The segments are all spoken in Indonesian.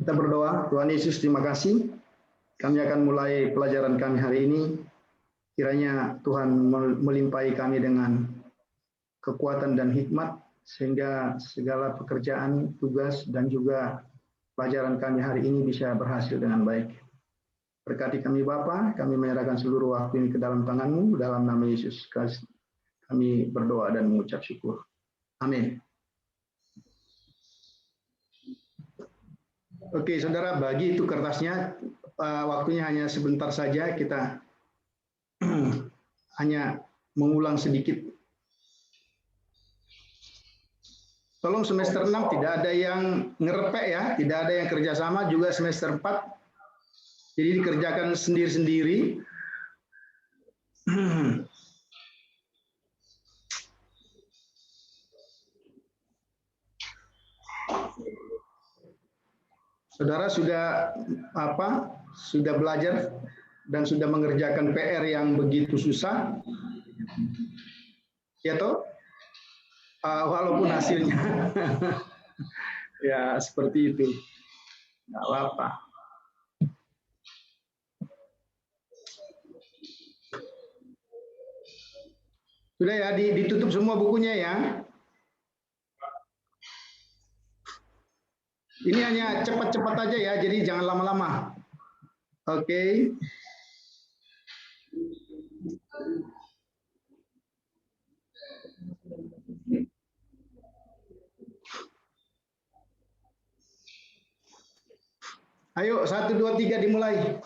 Kita berdoa. Tuhan Yesus, terima kasih. Kami akan mulai pelajaran kami hari ini. Kiranya Tuhan melimpahi kami dengan kekuatan dan hikmat, sehingga segala pekerjaan, tugas, dan juga pelajaran kami hari ini bisa berhasil dengan baik. Berkati kami Bapa, kami menyerahkan seluruh waktu ini ke dalam tangan-Mu, dalam nama Yesus Kristus. Kami berdoa dan mengucap syukur. Amin. Oke, saudara, bagi itu kertasnya, waktunya hanya sebentar saja, kita hanya mengulang sedikit. Tolong semester 6 tidak ada yang ngerepek ya, tidak ada yang kerjasama, juga semester 4. Jadi dikerjakan sendiri-sendiri. Saudara sudah sudah belajar dan sudah mengerjakan PR yang begitu susah, ya toh? Walaupun hasilnya ya seperti itu, nggak apa-apa. Sudah ya, ditutup semua bukunya ya. Ini hanya cepat-cepat aja ya, jadi jangan lama-lama. Oke. Ayo, 1, 2, 3 dimulai.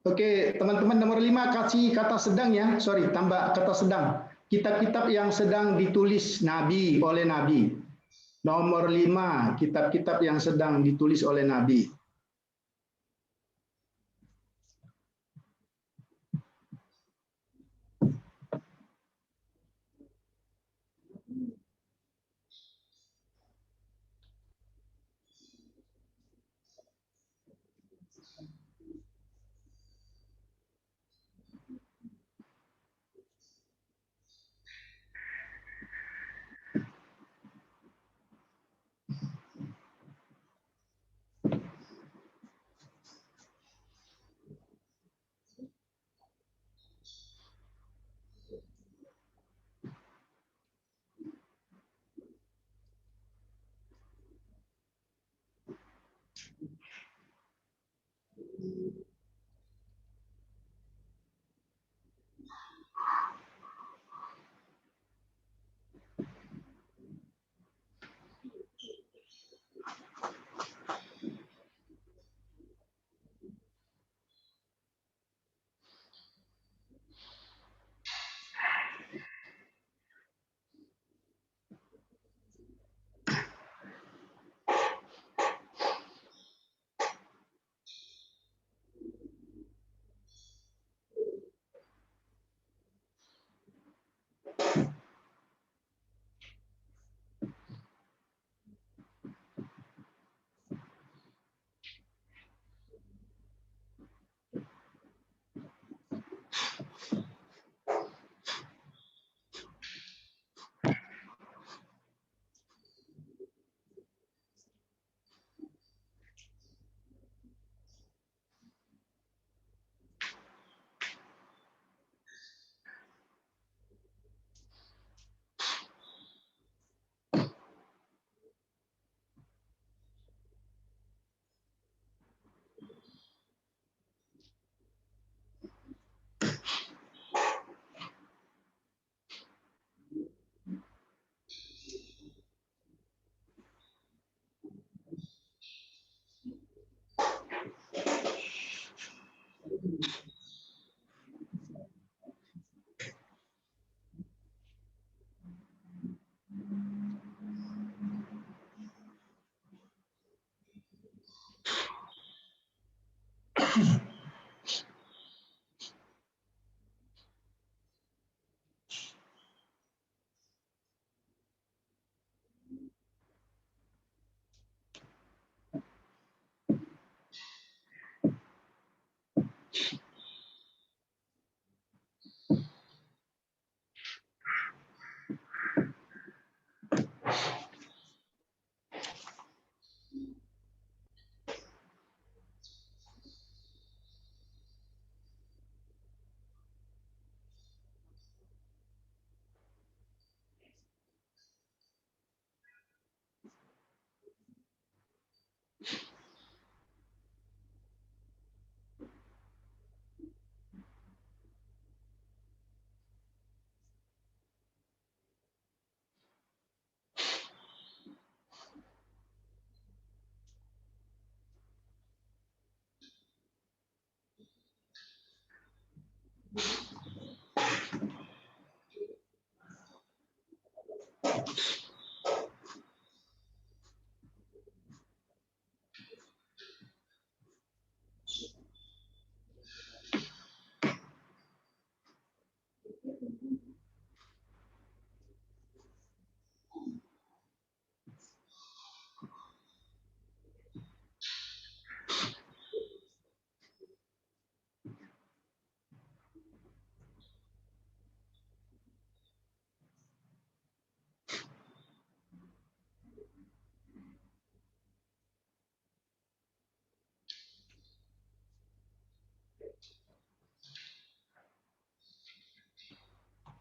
Oke, teman-teman nomor 5 kasih kata sedang ya. Sorry, tambah kata sedang. Kitab-kitab yang sedang ditulis Nabi oleh Nabi. Nomor 5, kitab-kitab yang sedang ditulis oleh Nabi.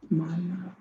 Mana?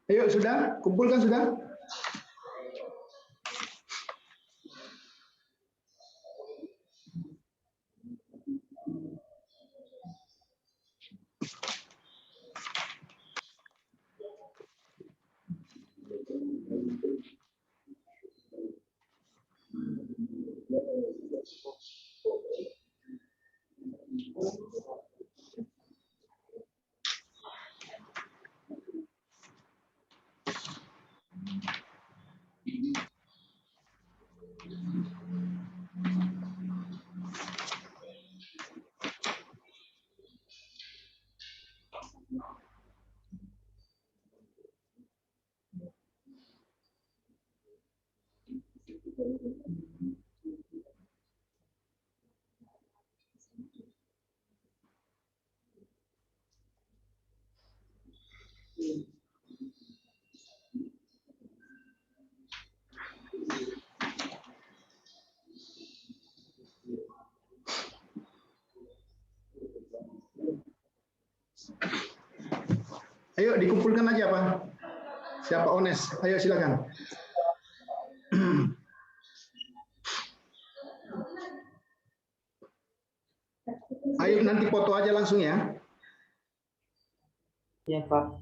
Ayo, sudah? Kumpulkan sudah? Ayo dikumpulkan aja Pak. Siapa Ones? Ayo silakan. Ayo nanti foto aja langsung ya. Iya Pak.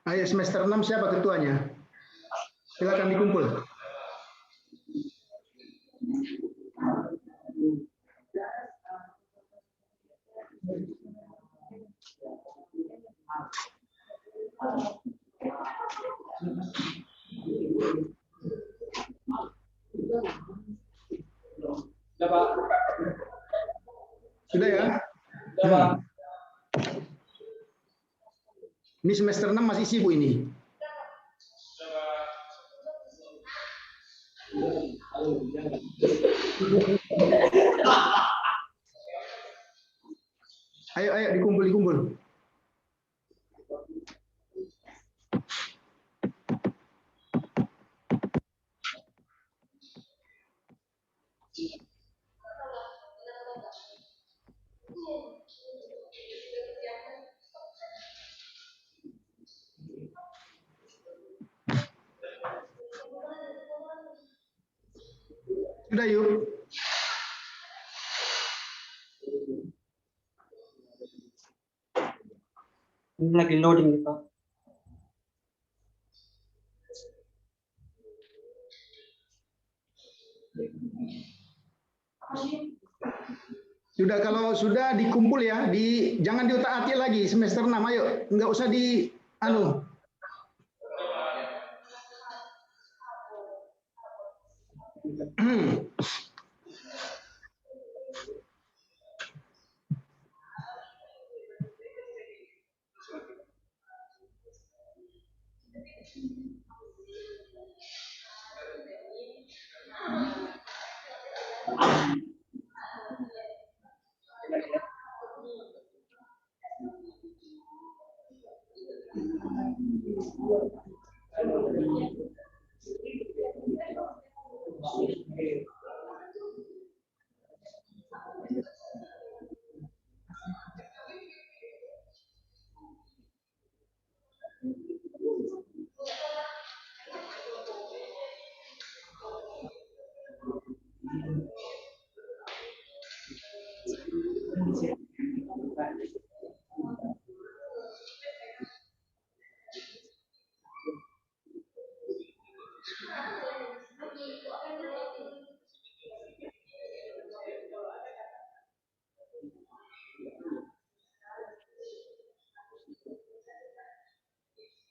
Ayo semester 6 siapa ketuanya? Silakan dikumpul. Sudah semester 6 masih sibuk ini. Ayo, ayo dikumpul. Sudah yuk. Ini lagi loading nih, Pak. Sudah, kalau sudah dikumpul ya, jangan diutak-atik lagi semester 6, ayo, nggak usah di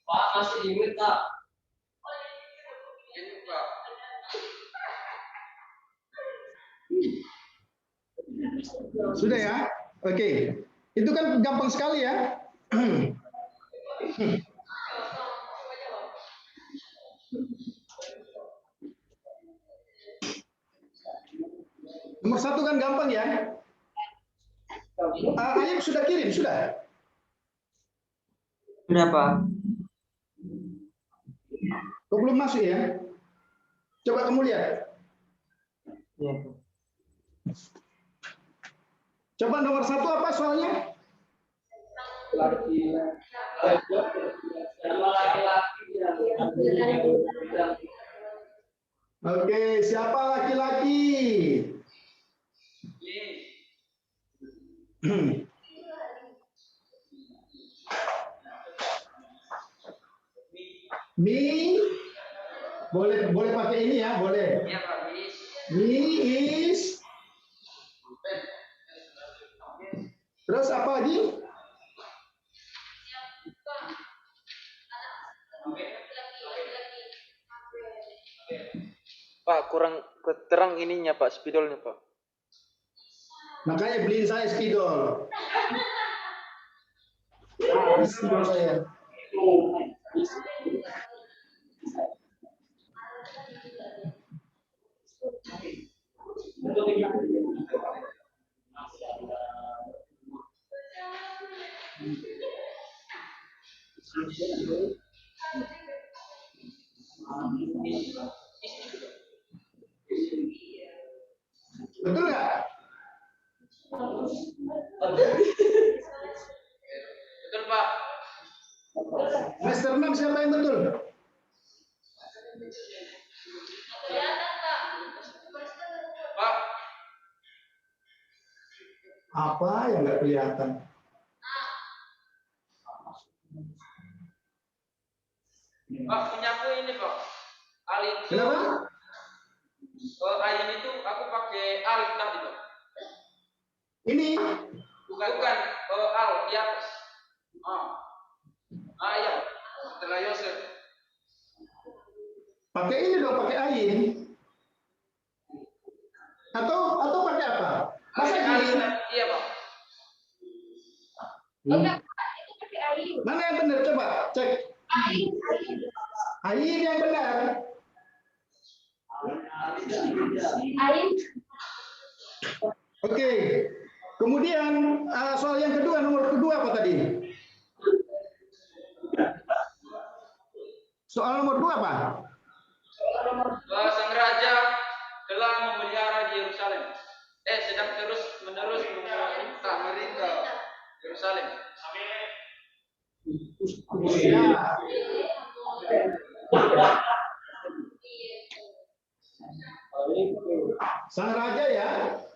Pak, masih limit, Pak. Sudah ya? Oke. Itu kan gampang sekali ya. Nomor 1 kan gampang ya. Ayub sudah kirim, sudah? Sudah, Pak. Kok belum masuk ya? Coba kamu lihat. Iya, Pak. Coba nomor 1 apa soalnya? Oke, siapa laki-laki? Mi, boleh pakai ini ya, boleh. Mi is. Terus apa lagi? Pak, kurang terang ininya Pak, spidolnya Pak. Makanya beliin saya spidol. Spidol saya. Betul nggak? Betul Pak. Semester 6 siapa yang betul? Pak. Apa yang nggak kelihatan? Pak, punya aku ini Pak. Alif. Kenapa? Ayin itu aku pakai alif tadi Pak. Ini? Bukan. Al, ya. Ya. Setelah Yosef. Pakai ini dong, pakai ain. Atau pakai apa? Masa gini? Iya Pak. Mana yang benar coba? Ain yang benar. Ain. Oke. Kemudian soal yang kedua, nomor kedua apa tadi? Soal nomor 2 apa? Sang raja telah memelihara di Yerusalem. Sedang terus menerus memerintah Yerusalem. Ya. Sang raja ya.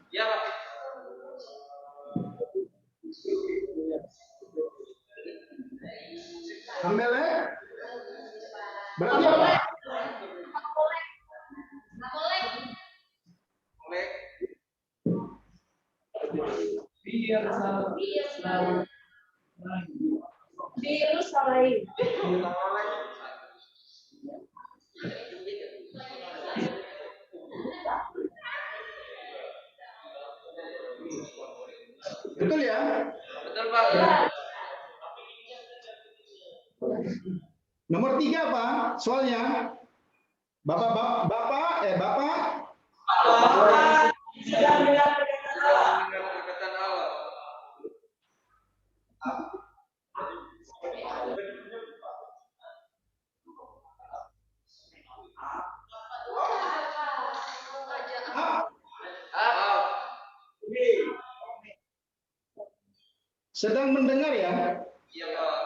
Ya, Pak. Amelek. Berarti apa? Yerusalem. Betul ya? Betul, Pak. Nomor 3 apa? Soalnya Bapak. Dengar perkataan Allah. Sedang mendengar ya? Iya, Pak.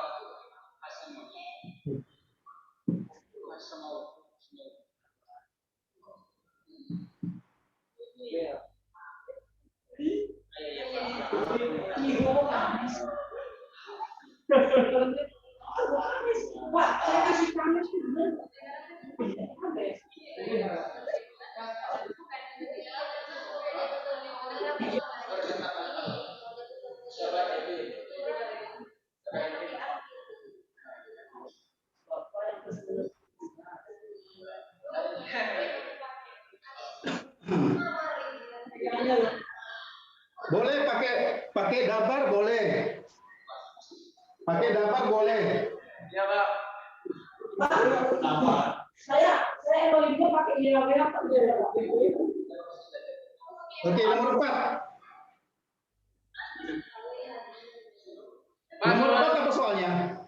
Boleh pakai dabar boleh. Pakai dabar boleh. Iya, Pak. Saya kalau ibu pakai merah Pak. Oke, nomor 4. Nomor 4 apa soalnya?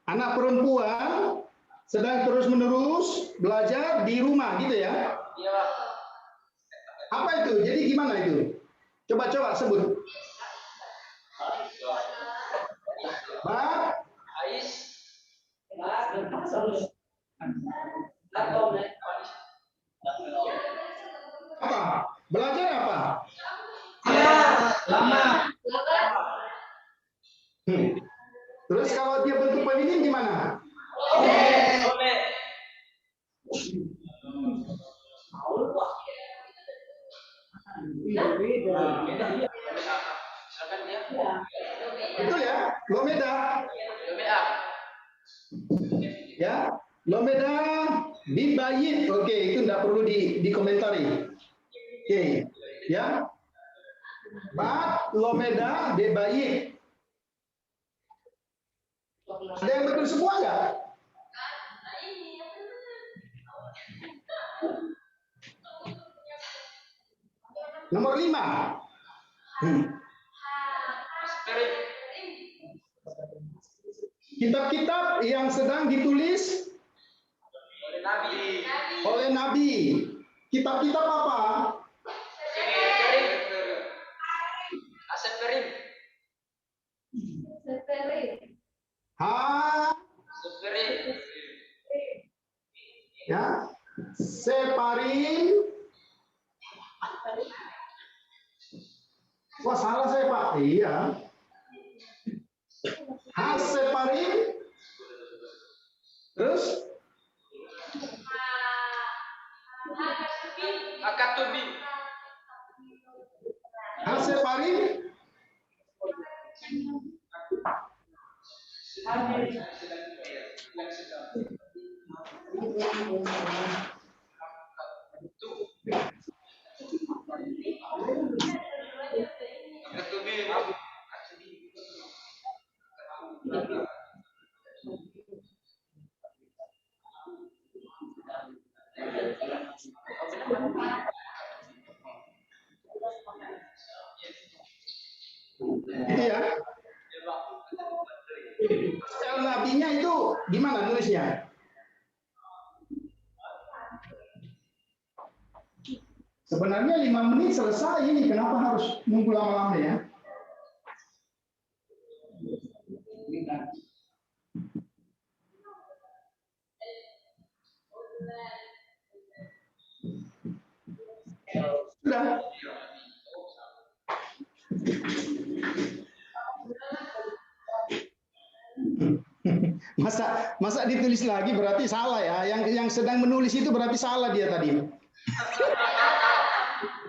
Anak perempuan sedang terus-menerus belajar di rumah gitu ya? Iya, Pak. Apa itu? Jadi gimana itu? Coba sebut. Ais. Apa? Belajar apa? Lama. Terus kalau dia bentuk feminin gimana? Boleh. Silakan dia. Betul ya? Lomeda. Lomeda. Ya, Lomeda bibayit. Oke, itu enggak perlu dikomentari. Oke, ya. Bat Lomeda bibayit. Ada yang betul semua enggak? Nomor 5. Kitab-kitab yang sedang ditulis oleh Nabi. Kitab-kitab apa? Seferim. Seferim. Ya. Separim. Wah, salah saya, Pak. Iya. Haseparim. Terus? Akatubim. Haseparim. nulisnya? Sebenarnya 5 menit selesai ini, kenapa harus nunggu lama-lama ya? Sudah. Masa ditulis lagi berarti salah ya. Yang sedang menulis itu berarti salah dia tadi.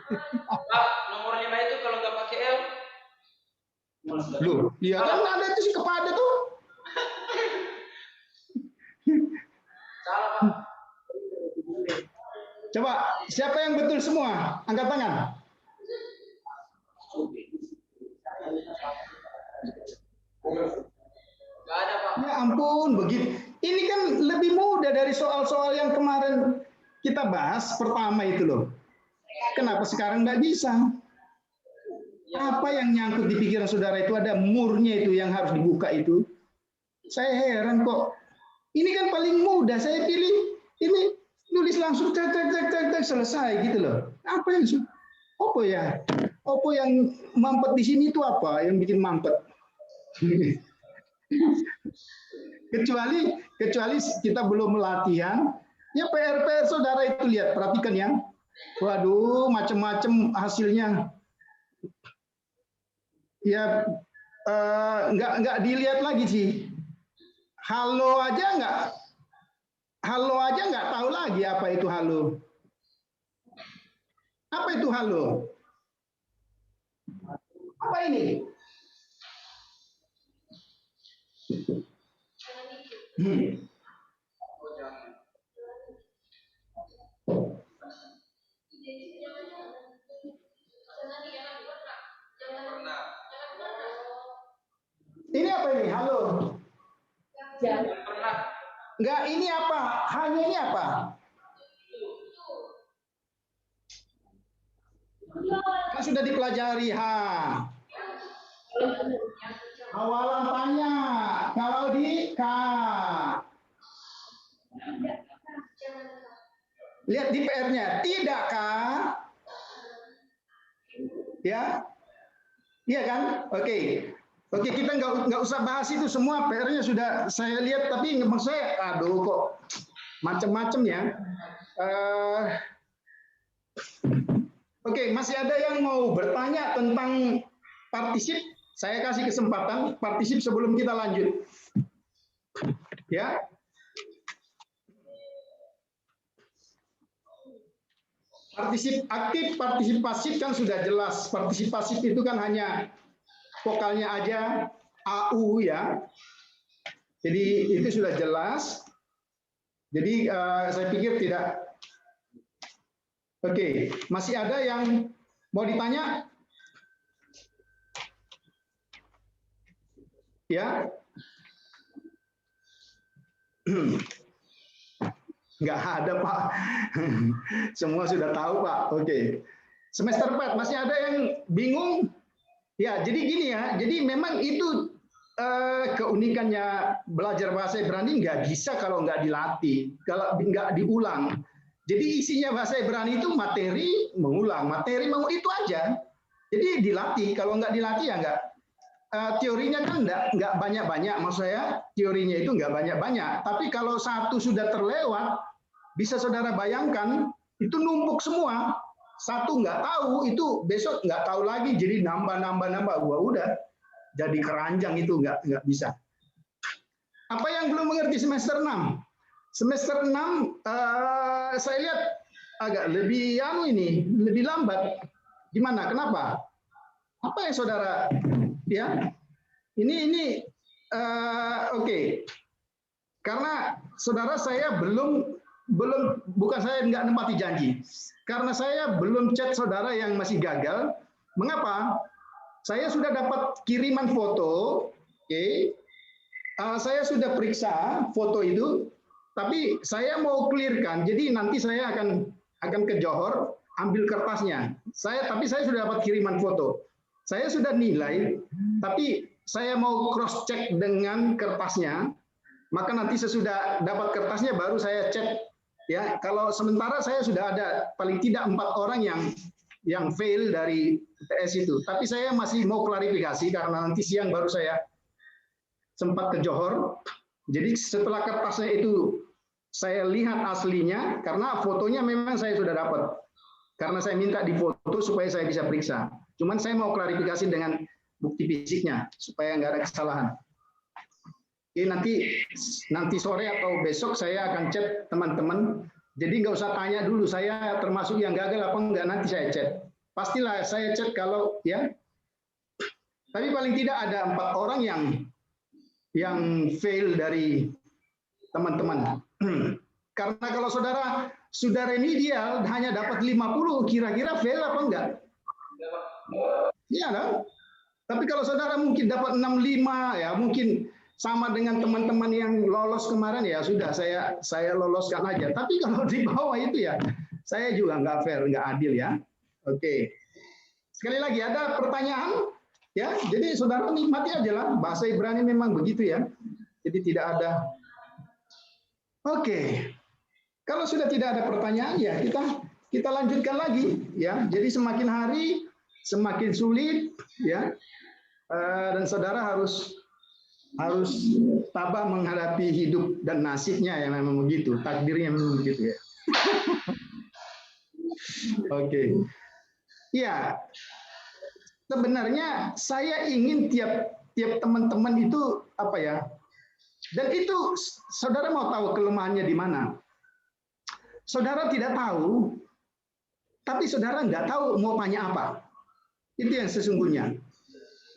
Pak, nomor 5 itu kalau nggak pakai L. Loh, iya kan ada itu sih kepada tuh. Salah, Pak. Coba, siapa yang betul semua? Angkat tangan. Nggak ada, Pak. Ya ampun, begitu. Ini kan lebih mudah dari soal-soal yang kemarin kita bahas pertama itu loh. Kenapa sekarang nggak bisa? Apa yang nyangkut di pikiran saudara itu, ada murnya itu yang harus dibuka itu. Saya heran kok. Ini kan paling mudah, saya pilih ini nulis langsung tek selesai gitu loh. Apa yang Apa yang mampet di sini itu apa yang bikin mampet? kecuali kita belum latihan. Ya PR saudara itu lihat, perhatikan ya. Waduh, macam-macam hasilnya. Ya nggak dilihat lagi sih. Halo aja nggak tahu lagi apa itu halo. Apa itu halo? Apa ini? Ini apa ini? Halo. Enggak, ini apa? Hanya ini apa? Kan sudah dipelajari. Awalan tanya. Kalau di K. Lihat di PR-nya. Tidakkah? Ya. Iya kan? Oke. Oke, kita nggak usah bahas itu semua, PR-nya sudah saya lihat, tapi maksud saya, aduh kok macam-macam ya. Oke, masih ada yang mau bertanya tentang partisip? Saya kasih kesempatan partisip sebelum kita lanjut. Ya. Partisip aktif, partisip pasif kan sudah jelas. Partisip pasif itu kan hanya vokalnya aja AU ya. Jadi itu sudah jelas. Jadi saya pikir tidak. Oke, masih ada yang mau ditanya? Ya. Nggak ada, Pak. Semua sudah tahu, Pak. Oke. Semester 4 masih ada yang bingung? Ya, jadi gini ya. Jadi memang itu keunikannya belajar bahasa Ibrani nggak bisa kalau nggak dilatih, kalau nggak diulang. Jadi isinya bahasa Ibrani itu materi mengulang, itu aja. Jadi dilatih. Kalau nggak dilatih ya nggak. Teorinya kan nggak banyak-banyak, maksud saya teorinya itu nggak banyak-banyak. Tapi kalau satu sudah terlewat, bisa saudara bayangkan itu numpuk semua. Satu nggak tahu, itu besok nggak tahu lagi, jadi nambah. Wah udah, jadi keranjang itu nggak bisa. Apa yang belum mengerti semester 6? Semester 6 saya lihat agak lebih lebih lambat. Gimana? Kenapa? Apa yang saudara ya? Ini oke. Karena saudara saya bukan saya nggak nempati janji. Karena saya belum chat saudara yang masih gagal. Mengapa? Saya sudah dapat kiriman foto, oke. Saya sudah periksa foto itu, tapi saya mau clearkan. Jadi nanti saya akan ke Johor ambil kertasnya. Tapi saya sudah dapat kiriman foto. Saya sudah nilai, tapi saya mau cross check dengan kertasnya. maka nanti sesudah dapat kertasnya baru saya cek. Ya, kalau sementara saya sudah ada paling tidak 4 orang yang fail dari UTS itu. Tapi saya masih mau klarifikasi karena nanti siang baru saya sempat ke Johor. Jadi setelah kertasnya itu saya lihat aslinya, karena fotonya memang saya sudah dapat. Karena saya minta difoto supaya saya bisa periksa. Cuman saya mau klarifikasi dengan bukti fisiknya supaya nggak ada kesalahan. Oke, nanti sore atau besok saya akan chat teman-teman. Jadi nggak usah tanya dulu saya termasuk yang gagal apa enggak, nanti saya chat. Pastilah saya chat kalau ya. Tapi paling tidak ada 4 orang yang fail dari teman-teman. Karena kalau saudara sudah remedial hanya dapat 50, kira-kira fail apa enggak? Iya kan? Tapi kalau saudara mungkin dapat 65, ya mungkin sama dengan teman-teman yang lolos kemarin, ya sudah saya loloskan aja. Tapi kalau di bawah itu ya saya juga nggak fair, nggak adil ya. Oke. Sekali lagi ada pertanyaan? Ya, jadi saudara nikmati aja lah. Bahasa Ibrani memang begitu ya. Jadi tidak ada. Oke. Kalau sudah tidak ada pertanyaan ya kita lanjutkan lagi ya. Jadi semakin hari semakin sulit ya. Dan saudara harus tabah menghadapi hidup dan nasibnya yang memang begitu, takdirnya memang begitu ya. Oke. Ya. Sebenarnya saya ingin tiap teman-teman itu apa ya? Dan itu saudara mau tahu kelemahannya di mana? Saudara tidak tahu, tapi saudara nggak tahu mau tanya apa. Itu yang sesungguhnya.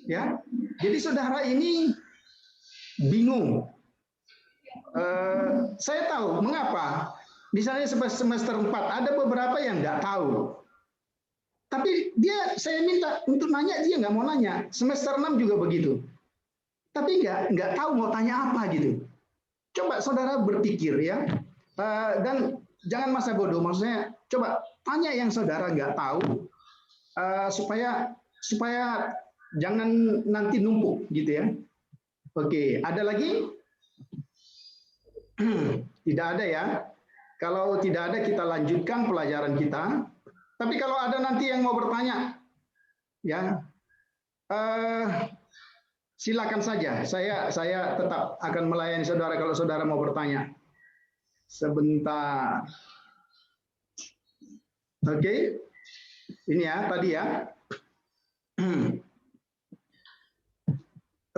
Ya. Jadi saudara ini bingung. Saya tahu mengapa. Misalnya semester 4 ada beberapa yang nggak tahu. Tapi saya minta untuk nanya, dia nggak mau nanya. Semester 6 juga begitu. Tapi nggak tahu mau tanya apa gitu. Coba saudara berpikir ya. Dan jangan masa bodoh. Maksudnya coba tanya yang saudara nggak tahu supaya jangan nanti numpuk gitu ya. Oke, ada lagi? Tidak ada ya. Kalau tidak ada kita lanjutkan pelajaran kita. Tapi kalau ada nanti yang mau bertanya, ya silakan saja. Saya tetap akan melayani saudara kalau saudara mau bertanya. Sebentar. Oke, ini ya tadi ya.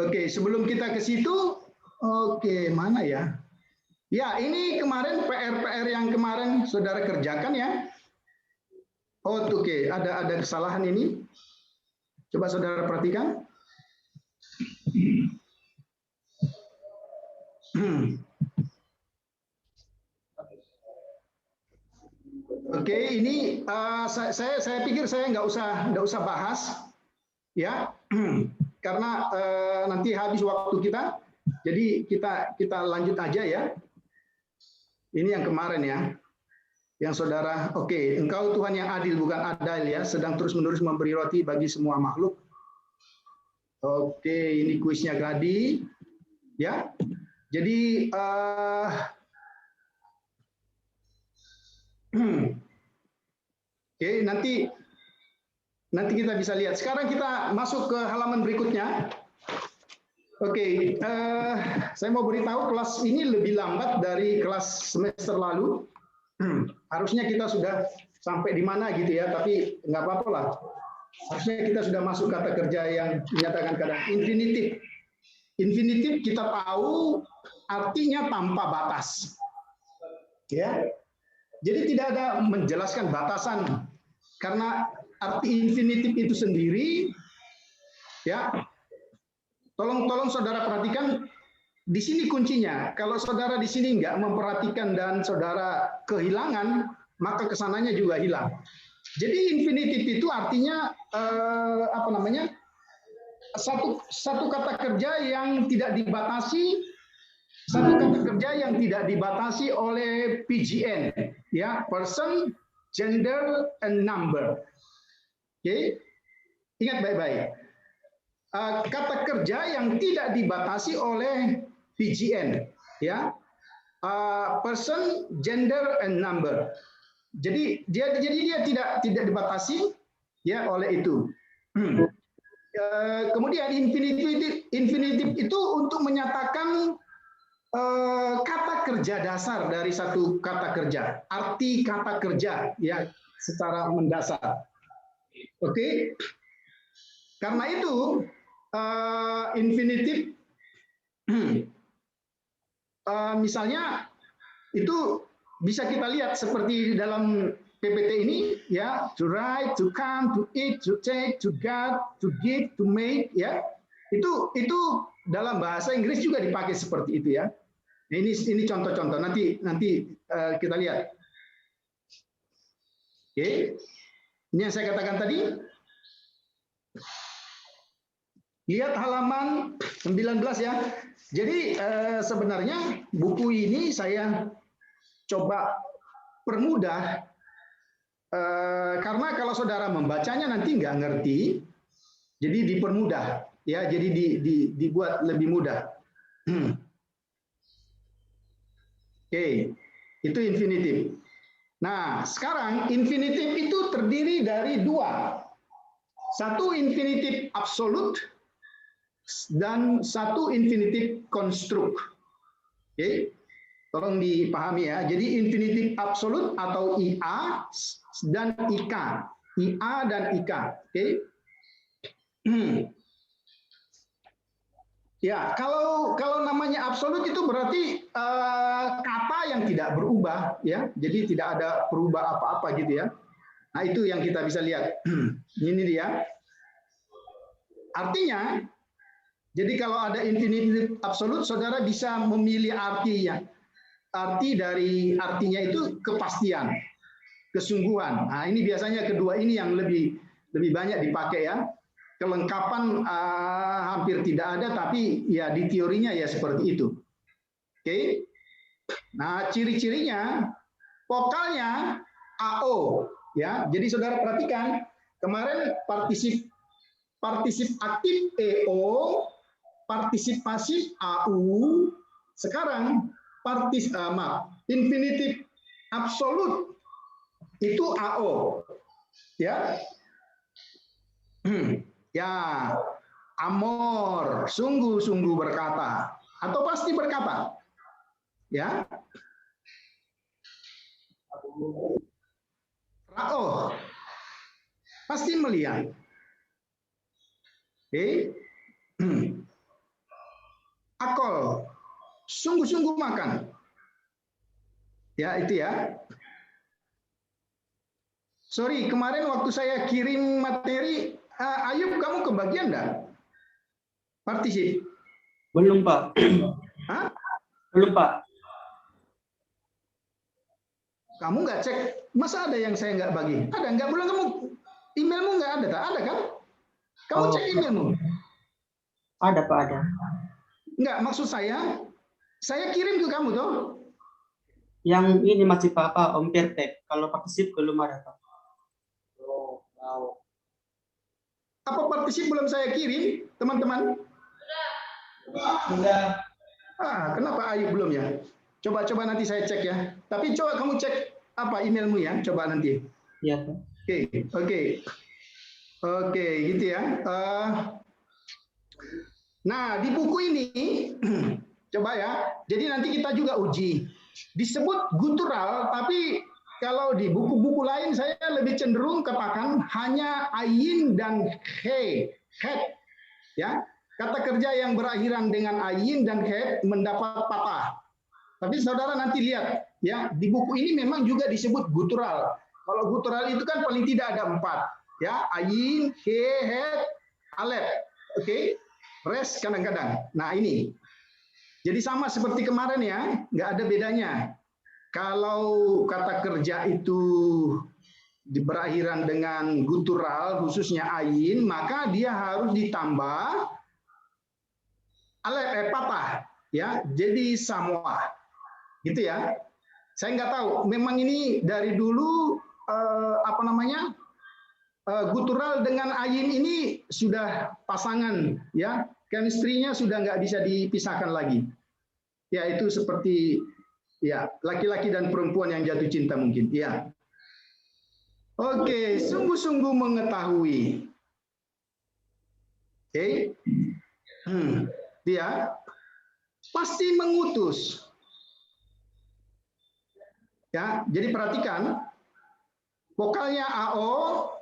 Oke, sebelum kita ke situ, oke mana ya? Ya, ini kemarin PR yang kemarin saudara kerjakan ya. Oh, oke, ada kesalahan ini. Coba saudara perhatikan. Oke, ini saya pikir saya nggak usah bahas, ya, karena nanti habis waktu kita. Jadi kita lanjut aja ya. Ini yang kemarin ya. Yang saudara, oke, engkau Tuhan yang adil bukan adil ya, sedang terus-menerus memberi roti bagi semua makhluk. Oke, ini kuisnya tadi, ya. Jadi oke, nanti kita bisa lihat. Sekarang kita masuk ke halaman berikutnya. Oke, saya mau beritahu kelas ini lebih lambat dari kelas semester lalu. Harusnya kita sudah sampai di mana gitu ya, tapi nggak apa-apa lah. Harusnya kita sudah masuk kata kerja yang menyatakan keadaan infinitif. Infinitif kita tahu artinya tanpa batas. Ya. Jadi tidak ada menjelaskan batasan karena arti infinitif itu sendiri ya. Tolong saudara perhatikan. Di sini kuncinya, kalau saudara di sini nggak memperhatikan dan saudara kehilangan, maka kesananya juga hilang. Jadi infinitif itu artinya satu kata kerja yang tidak dibatasi, oleh PGN, ya, person, gender, and number. Oke, ingat baik-baik. Kata kerja yang tidak dibatasi oleh PGN. ya, person, gender, and number. Jadi dia tidak dibatasi ya oleh itu. Kemudian infinitive itu untuk menyatakan kata kerja dasar dari satu kata kerja, arti kata kerja ya secara mendasar. Oke. Karena itu infinitive misalnya itu bisa kita lihat seperti dalam PPT ini ya, to write, to come, to eat, to take, to get, to give, to make ya. Itu dalam bahasa Inggris juga dipakai seperti itu ya. Nah, ini contoh-contoh nanti kita lihat. Oke. Ini yang saya katakan tadi. Lihat halaman 19 ya. Jadi sebenarnya buku ini saya coba permudah karena kalau saudara membacanya nanti nggak ngerti, jadi dipermudah ya. Jadi dibuat lebih mudah. Oke, itu infinitive. Nah, sekarang infinitive itu terdiri dari dua. Satu infinitive absolute dan satu infinitive construct. Oke, tolong dipahami ya. Jadi infinitive absolute atau IA dan IK, IA dan IK. Oke. Ya, kalau namanya absolut itu berarti kata yang tidak berubah ya. Jadi tidak ada perubah apa-apa gitu ya. Nah, itu yang kita bisa lihat. Ini dia. Artinya, jadi kalau ada infinitive absolute, saudara bisa memilih artinya. Arti dari artinya itu kepastian, kesungguhan. Nah, ini biasanya kedua ini yang lebih banyak dipakai ya. Kelengkapan hampir tidak ada, tapi ya di teorinya ya seperti itu. Oke. Nah, ciri-cirinya vokalnya AO ya. Jadi saudara perhatikan kemarin partisip aktif EO, partisip pasif AU, sekarang infinitive absolute itu AO ya. Ya, amor, sungguh-sungguh berkata atau pasti berkata. Ya. Ra'oh, pasti melihat. Oke. Akol, sungguh-sungguh makan. Ya, itu ya. Sorry, kemarin waktu saya kirim materi, Ayub, kamu kebagian enggak? Partisip? Belum, Pak. Hah? Belum, Pak. Kamu nggak cek? Masa ada yang saya nggak bagi? Ada nggak? Belum kamu emailmu nggak ada? Tak ada kan? Kamu cek emailmu? Ada, Pak, ada. Nggak, maksud saya kirim ke kamu toh. Yang ini masih Pak, Om Pertek. Kalau partisip belum ada, Pak. Apa partisip belum saya kirim, teman-teman? Sudah. Kenapa Ayub belum ya? Coba nanti saya cek ya. Tapi coba kamu cek apa emailmu ya. Coba nanti. Iya, Pak. Oke, gitu ya. Nah, di buku ini, coba ya. Jadi nanti kita juga uji. Disebut guttural, tapi kalau di buku-buku lain saya lebih cenderung katakan hanya ayin dan he, head. Ya, kata kerja yang berakhiran dengan ayin dan head mendapat patah. Tapi saudara nanti lihat, ya di buku ini memang juga disebut guttural. Kalau guttural itu kan paling tidak ada 4, ya ayin, he, head, alef. Oke, rest kadang-kadang. Nah ini, jadi sama seperti kemarin ya, nggak ada bedanya. Kalau kata kerja itu berakhiran dengan guttural, khususnya ayin, maka dia harus ditambah alef, patah, ya. Jadi semua, gitu ya. Saya nggak tahu. Memang ini dari dulu guttural dengan ayin ini sudah pasangan, ya. Chemistry-nya sudah nggak bisa dipisahkan lagi. Ya, itu seperti ya laki-laki dan perempuan yang jatuh cinta mungkin. Ya. Oke, sungguh-sungguh mengetahui. Oke. Dia pasti mengutus. Ya, jadi perhatikan vokalnya AO,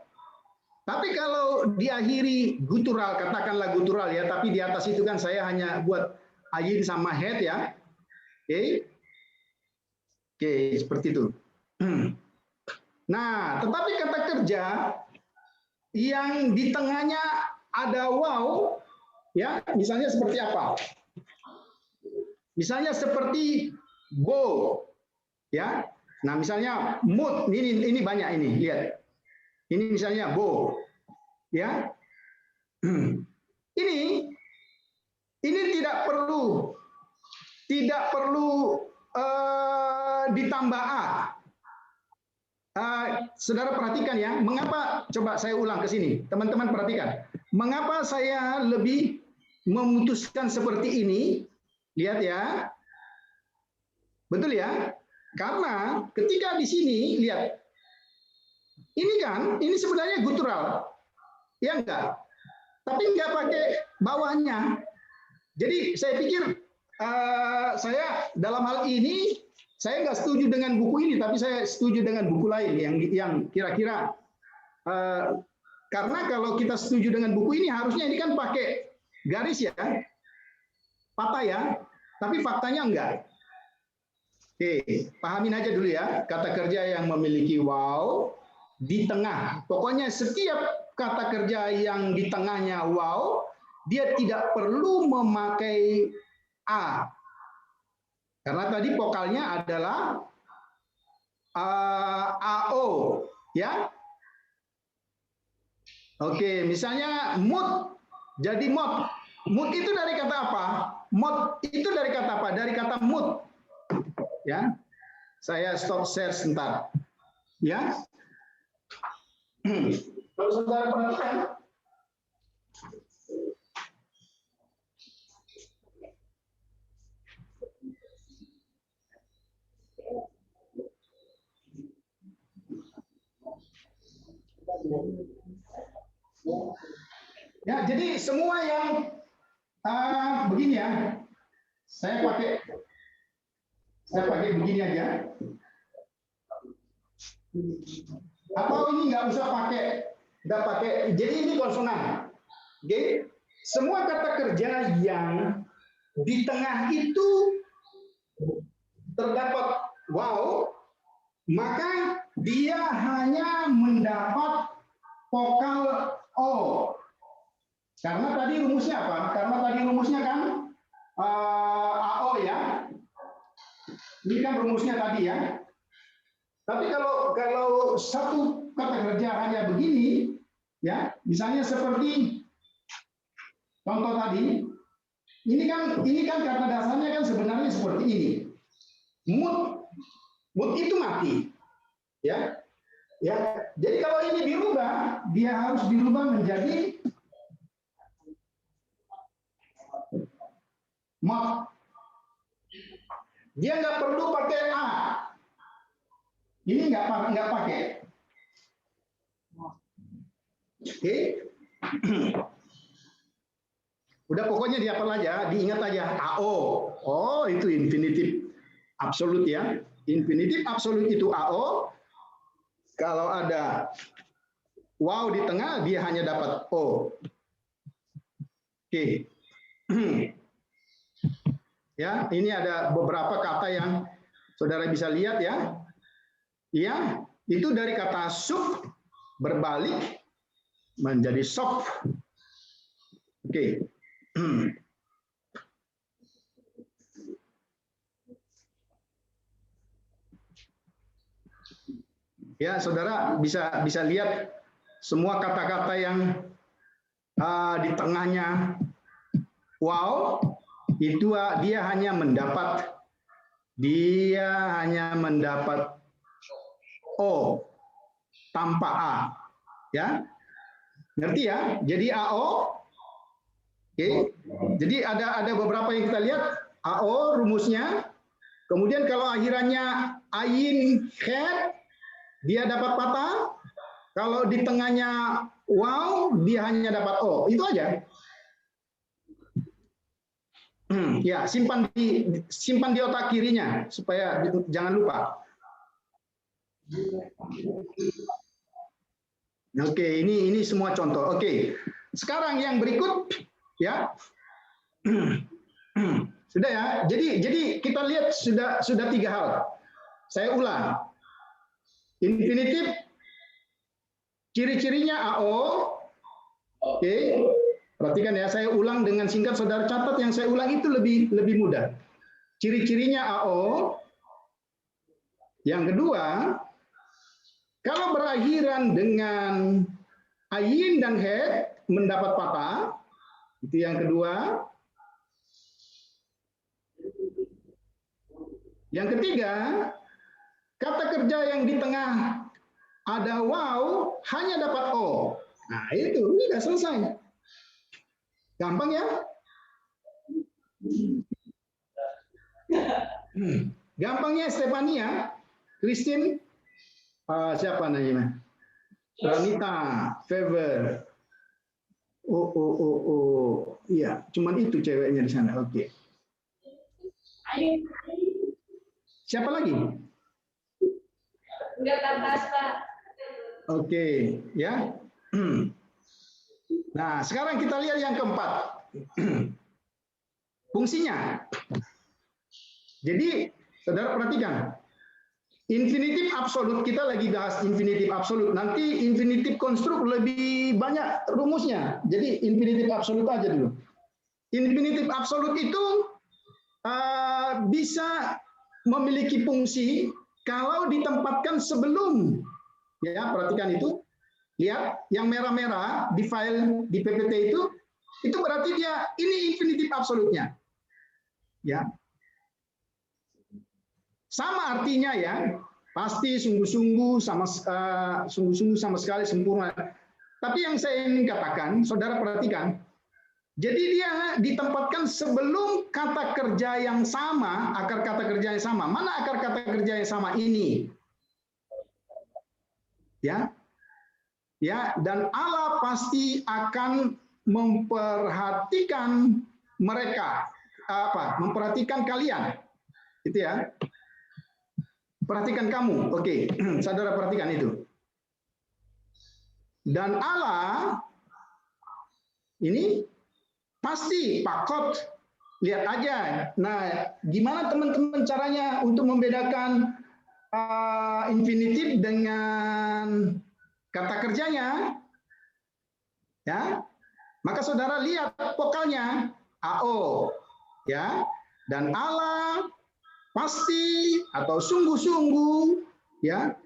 tapi kalau diakhiri gutural, katakanlah gutural ya, tapi di atas itu kan saya hanya buat ayin sama head ya. Oke. Oke, seperti itu. Nah, tetapi kata kerja yang di tengahnya ada wow, ya, misalnya seperti apa? Misalnya seperti bo, ya. Nah, misalnya mood, ini banyak ini, lihat. Ini misalnya bo, ya. Ini tidak perlu ditambah a. Saudara perhatikan ya, mengapa, coba saya ulang ke sini, teman-teman perhatikan, mengapa saya lebih memutuskan seperti ini, lihat ya, betul ya, karena ketika di sini, lihat, ini sebenarnya gutural, ya enggak, tapi enggak pakai bawahnya, jadi saya pikir, saya dalam hal ini, saya nggak setuju dengan buku ini, tapi saya setuju dengan buku lain yang kira-kira karena kalau kita setuju dengan buku ini harusnya ini kan pakai garis ya, patah ya, tapi faktanya enggak. Oke, pahamin aja dulu ya, kata kerja yang memiliki wow di tengah. Pokoknya setiap kata kerja yang di tengahnya wow, dia tidak perlu memakai a. Karena tadi vokalnya adalah AO, ya. Oke, misalnya mood, jadi mood. Mood itu dari kata apa? Mood itu dari kata apa? Dari kata mood. Ya, saya stop share sebentar. Ya, kalau saudara perhatikan. Ya, jadi semua yang begini ya, saya pakai begini aja. Atau ini nggak usah pakai, jadi ini konsonan. Oke, semua kata kerja yang di tengah itu terdapat wow, maka dia hanya mendapat vokal O. Karena tadi rumusnya apa? Karena tadi rumusnya kan AO ya. Ini kan rumusnya tadi ya. Tapi kalau satu kata kerja hanya begini, ya, misalnya seperti contoh tadi, ini kan kata dasarnya kan sebenarnya seperti ini. Mood itu mati, ya. Ya, jadi kalau ini dirubah, dia harus dirubah menjadi mod. Dia nggak perlu pakai A. Ini nggak pakai. Oke. Udah pokoknya dihafal aja, diingat aja AO. Oh, itu infinitif absolut ya. Infinitif absolut itu AO. Kalau ada wow di tengah, dia hanya dapat O. Oke. Ya, ini ada beberapa kata yang saudara bisa lihat ya. Ya, itu dari kata sub berbalik menjadi soft. Oke. Ya, saudara bisa lihat semua kata-kata yang di tengahnya wow, itu dia hanya mendapat O tanpa A. Ya. Ngerti ya? Jadi AO. Oke. Jadi ada beberapa yang kita lihat AO rumusnya. Kemudian kalau akhirannya ayin head, dia dapat patah. Kalau di tengahnya wow, dia hanya dapat O. Itu aja. Ya, simpan di otak kirinya supaya jangan lupa. Oke, ini semua contoh. Oke. Sekarang yang berikut ya. Sudah ya. Jadi kita lihat sudah 3 hal. Saya ulang. Infinitif ciri-cirinya AO. Oke. Perhatikan ya, saya ulang dengan singkat, saudara catat yang saya ulang itu lebih mudah. Ciri-cirinya AO. Yang kedua, kalau berakhiran dengan ayin dan head mendapat patah, itu yang kedua. Yang ketiga, kata kerja yang di tengah ada wow hanya dapat O. Nah itu udah selesai. Gampang ya? Gampangnya Stefania, Christine, siapa namanya? Ramita, Fever. Iya, cuman itu ceweknya di sana. Oke. Siapa lagi? Enggak tantas, Pak. Oke, ya. Nah, sekarang kita lihat yang keempat. Fungsinya. Jadi, saudara perhatikan. Infinitif absolut, kita lagi bahas infinitif absolut. Nanti infinitif konstruk lebih banyak rumusnya. Jadi infinitif absolut aja dulu. Infinitif absolut itu bisa memiliki fungsi kalau ditempatkan sebelum. Ya, perhatikan itu. Lihat, yang merah-merah di file di PPT itu berarti dia ini infinitif absolutnya. Ya. Sama artinya ya, pasti sungguh-sungguh sama sekali sempurna. Tapi yang saya ingin katakan, saudara perhatikan, jadi dia ditempatkan sebelum kata kerja yang sama, akar kata kerja yang sama. Mana akar kata kerja yang sama ini? Ya, ya, dan Allah pasti akan memperhatikan mereka, memperhatikan kalian, gitu ya. Perhatikan kamu, oke, saudara perhatikan itu. Dan Allah ini pasti pakot, lihat aja. Nah, gimana teman-teman caranya untuk membedakan infinitif dengan kata kerjanya? Ya, maka saudara lihat vokalnya AO, ya, dan Allah pasti atau sungguh-sungguh ya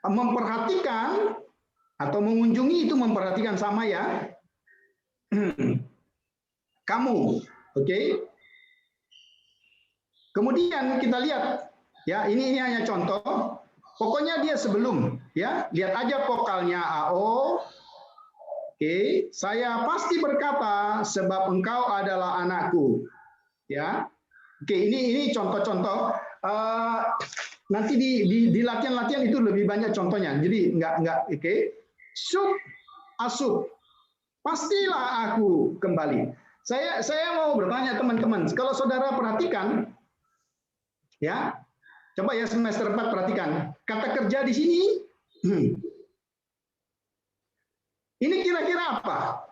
memperhatikan atau mengunjungi itu memperhatikan sama ya kamu, oke? Kemudian kita lihat ya, ini hanya contoh, pokoknya dia sebelum ya, lihat aja vokalnya AO. Oke, saya pasti berkata sebab engkau adalah anakku, ya. Oke, ini contoh-contoh. Nanti di latihan-latihan itu lebih banyak contohnya. Jadi enggak oke. Sub asub. Pastilah aku kembali. Saya mau bertanya teman-teman, kalau saudara perhatikan ya. Coba ya semester 4 perhatikan. Kata kerja di sini ini kira-kira apa?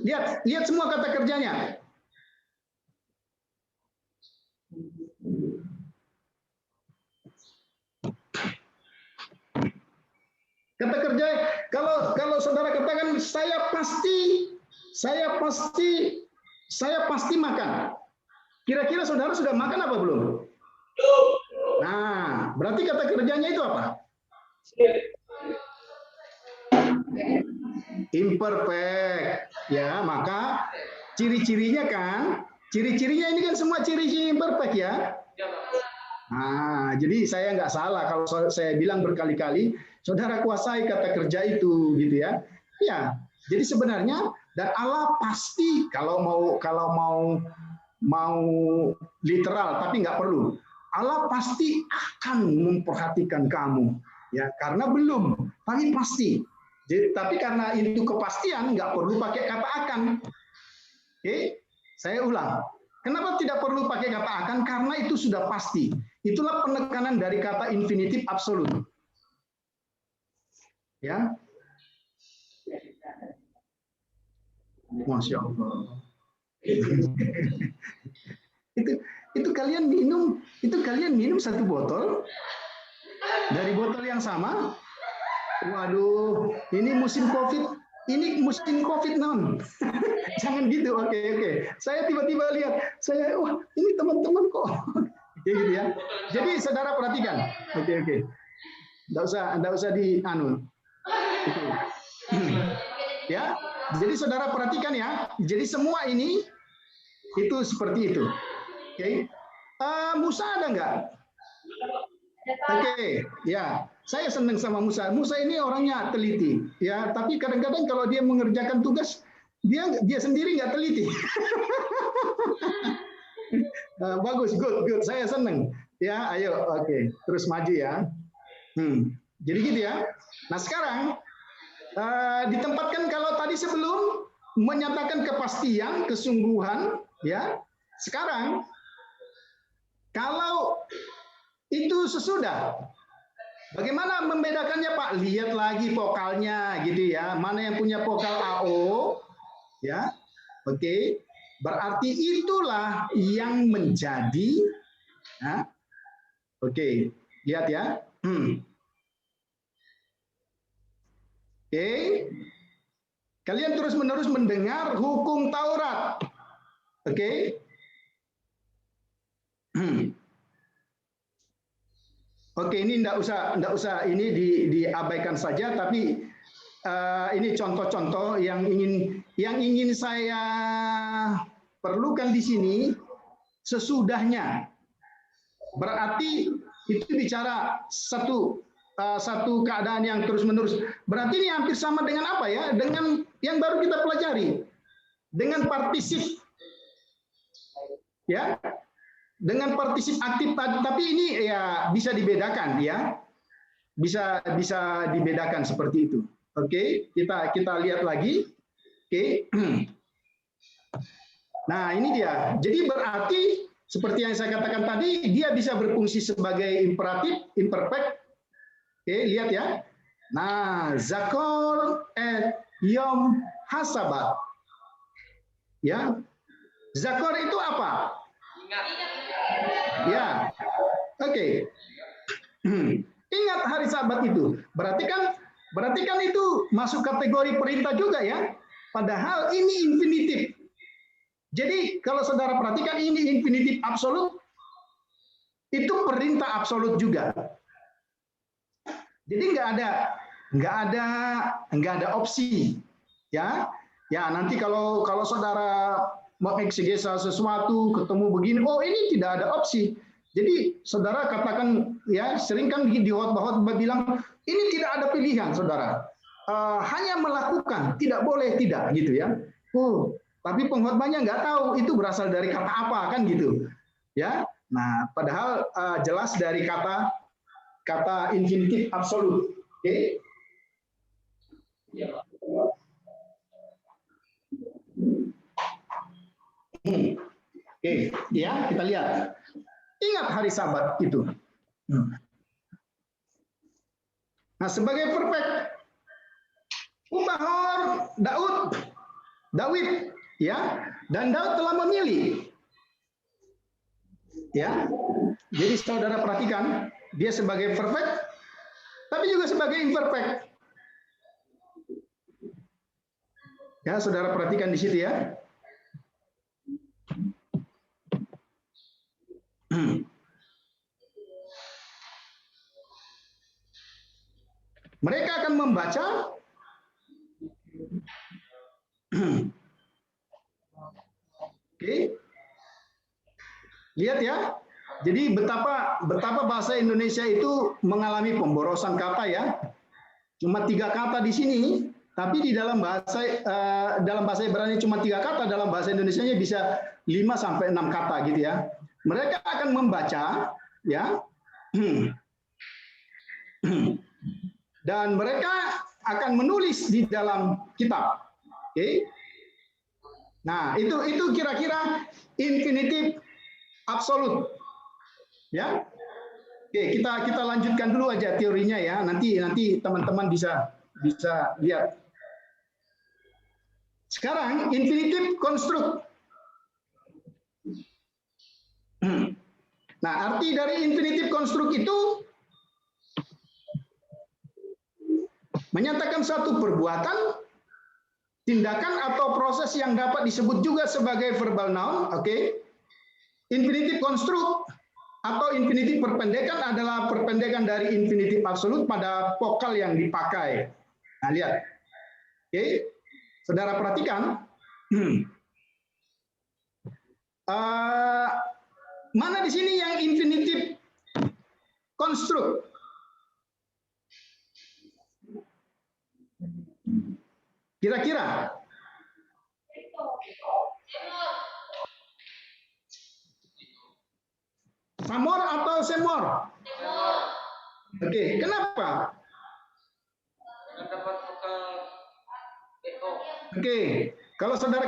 Lihat semua kata kerjanya. Kata kerja, kalau saudara katakan saya pasti makan. Kira-kira saudara sudah makan apa belum? Nah, berarti kata kerjanya itu apa? Imperfect. Ya, maka ciri-cirinya kan, ciri-cirinya ini kan semua ciri-ciri imperfect ya. Nah, jadi saya nggak salah kalau saya bilang berkali-kali, saudara kuasai kata kerja itu, gitu ya. Ya, jadi sebenarnya Dan Allah pasti kalau mau literal, tapi nggak perlu. Allah pasti akan memperhatikan kamu, ya, karena belum, tapi pasti. Jadi, tapi karena itu kepastian, nggak perlu pakai kata akan. Oke, saya ulang. Kenapa tidak perlu pakai kata akan? Karena itu sudah pasti. Itulah penekanan dari kata infinitif absolut. Ya, Masya Allah. itu kalian minum satu botol dari botol yang sama. Waduh, ini musim COVID non. Jangan gitu. Oke. Saya tiba-tiba lihat, wah, ini teman-teman kok. Gitu ya. Jadi saudara perhatikan. Oke. Enggak usah di anu. Ya. Jadi saudara perhatikan ya. Jadi semua ini itu seperti itu. Oke. Musa ada nggak? Oke, ya. Saya senang sama Musa. Musa ini orangnya teliti, ya. Tapi kadang-kadang kalau dia mengerjakan tugas, dia sendiri nggak teliti. Bagus, good. Saya senang. Ya, ayo, oke. Terus maju ya. Jadi gitu ya. Nah sekarang ditempatkan kalau tadi sebelum menyatakan kepastian, kesungguhan, ya. Sekarang kalau itu sesudah, bagaimana membedakannya Pak? Lihat lagi vokalnya gitu ya. Mana yang punya vokal AO, ya. Oke. Berarti itulah yang menjadi, ya. Oke. Lihat ya. Oke. Kalian terus-menerus mendengar hukum Taurat. Oke. Oke, ini enggak usah ini diabaikan saja, tapi ini contoh-contoh yang ingin saya perlukan di sini sesudahnya. Berarti itu bicara satu keadaan yang terus-menerus. Berarti ini hampir sama dengan apa ya? Dengan yang baru kita pelajari. Dengan partisip. Ya. Dengan partisip aktif, tapi ini ya bisa dibedakan ya, bisa dibedakan seperti itu. Oke, kita lihat lagi. Oke, nah ini dia. Jadi berarti seperti yang saya katakan tadi, dia bisa berfungsi sebagai imperatif, imperfect. Oke, lihat ya. Nah, zakor yom hasabat. Ya, zakor itu apa? Ya, oke. Ingat hari Sabat itu. Berarti kan itu masuk kategori perintah juga ya. Padahal ini infinitif. Jadi kalau saudara perhatikan ini infinitif absolut, itu perintah absolut juga. Jadi nggak ada opsi, ya. Ya nanti kalau saudara mengeksegesa sesuatu, ketemu begini, oh ini tidak ada opsi. Jadi saudara katakan, ya sering kan di khotbah bilang, ini tidak ada pilihan saudara. Hanya melakukan, tidak boleh tidak gitu ya. Tapi pengkhotbahnya nggak tahu itu berasal dari kata apa kan gitu. Ya, nah padahal jelas dari kata infinitif absolut. Oke. Oke, ya kita lihat. Ingat hari Sabat itu. Nah, sebagai perfect Ubahor Daud, ya, dan Daud telah memilih, ya. Jadi saudara perhatikan, dia sebagai perfect, tapi juga sebagai imperfect. Ya, saudara perhatikan di situ ya. Mereka akan membaca Oke. Lihat ya. Jadi betapa bahasa Indonesia itu mengalami pemborosan kata ya. Cuma 3 kata di sini Tapi di dalam bahasa Ibrani cuma 3 kata, dalam bahasa Indonesianya bisa 5 sampai 6 kata gitu ya. Mereka akan membaca ya. Dan mereka akan menulis di dalam kitab. Oke. Nah, itu kira-kira infinitif absolut. Ya. Oke, kita lanjutkan dulu aja teorinya ya. Nanti teman-teman bisa lihat. Sekarang infinitif konstruk. Nah, arti dari infinitif konstruk itu menyatakan satu perbuatan, tindakan atau proses yang dapat disebut juga sebagai verbal noun. Oke. Infinitif konstruk atau infinitif perpendekan adalah perpendekan dari infinitif absolut pada vokal yang dipakai. Nah, lihat. Oke. Saudara perhatikan, mana di sini yang infinitif konstruk? Kira-kira? Samor atau semor? Oke, kenapa? Dapat vokal EO. Oke, kalau saudara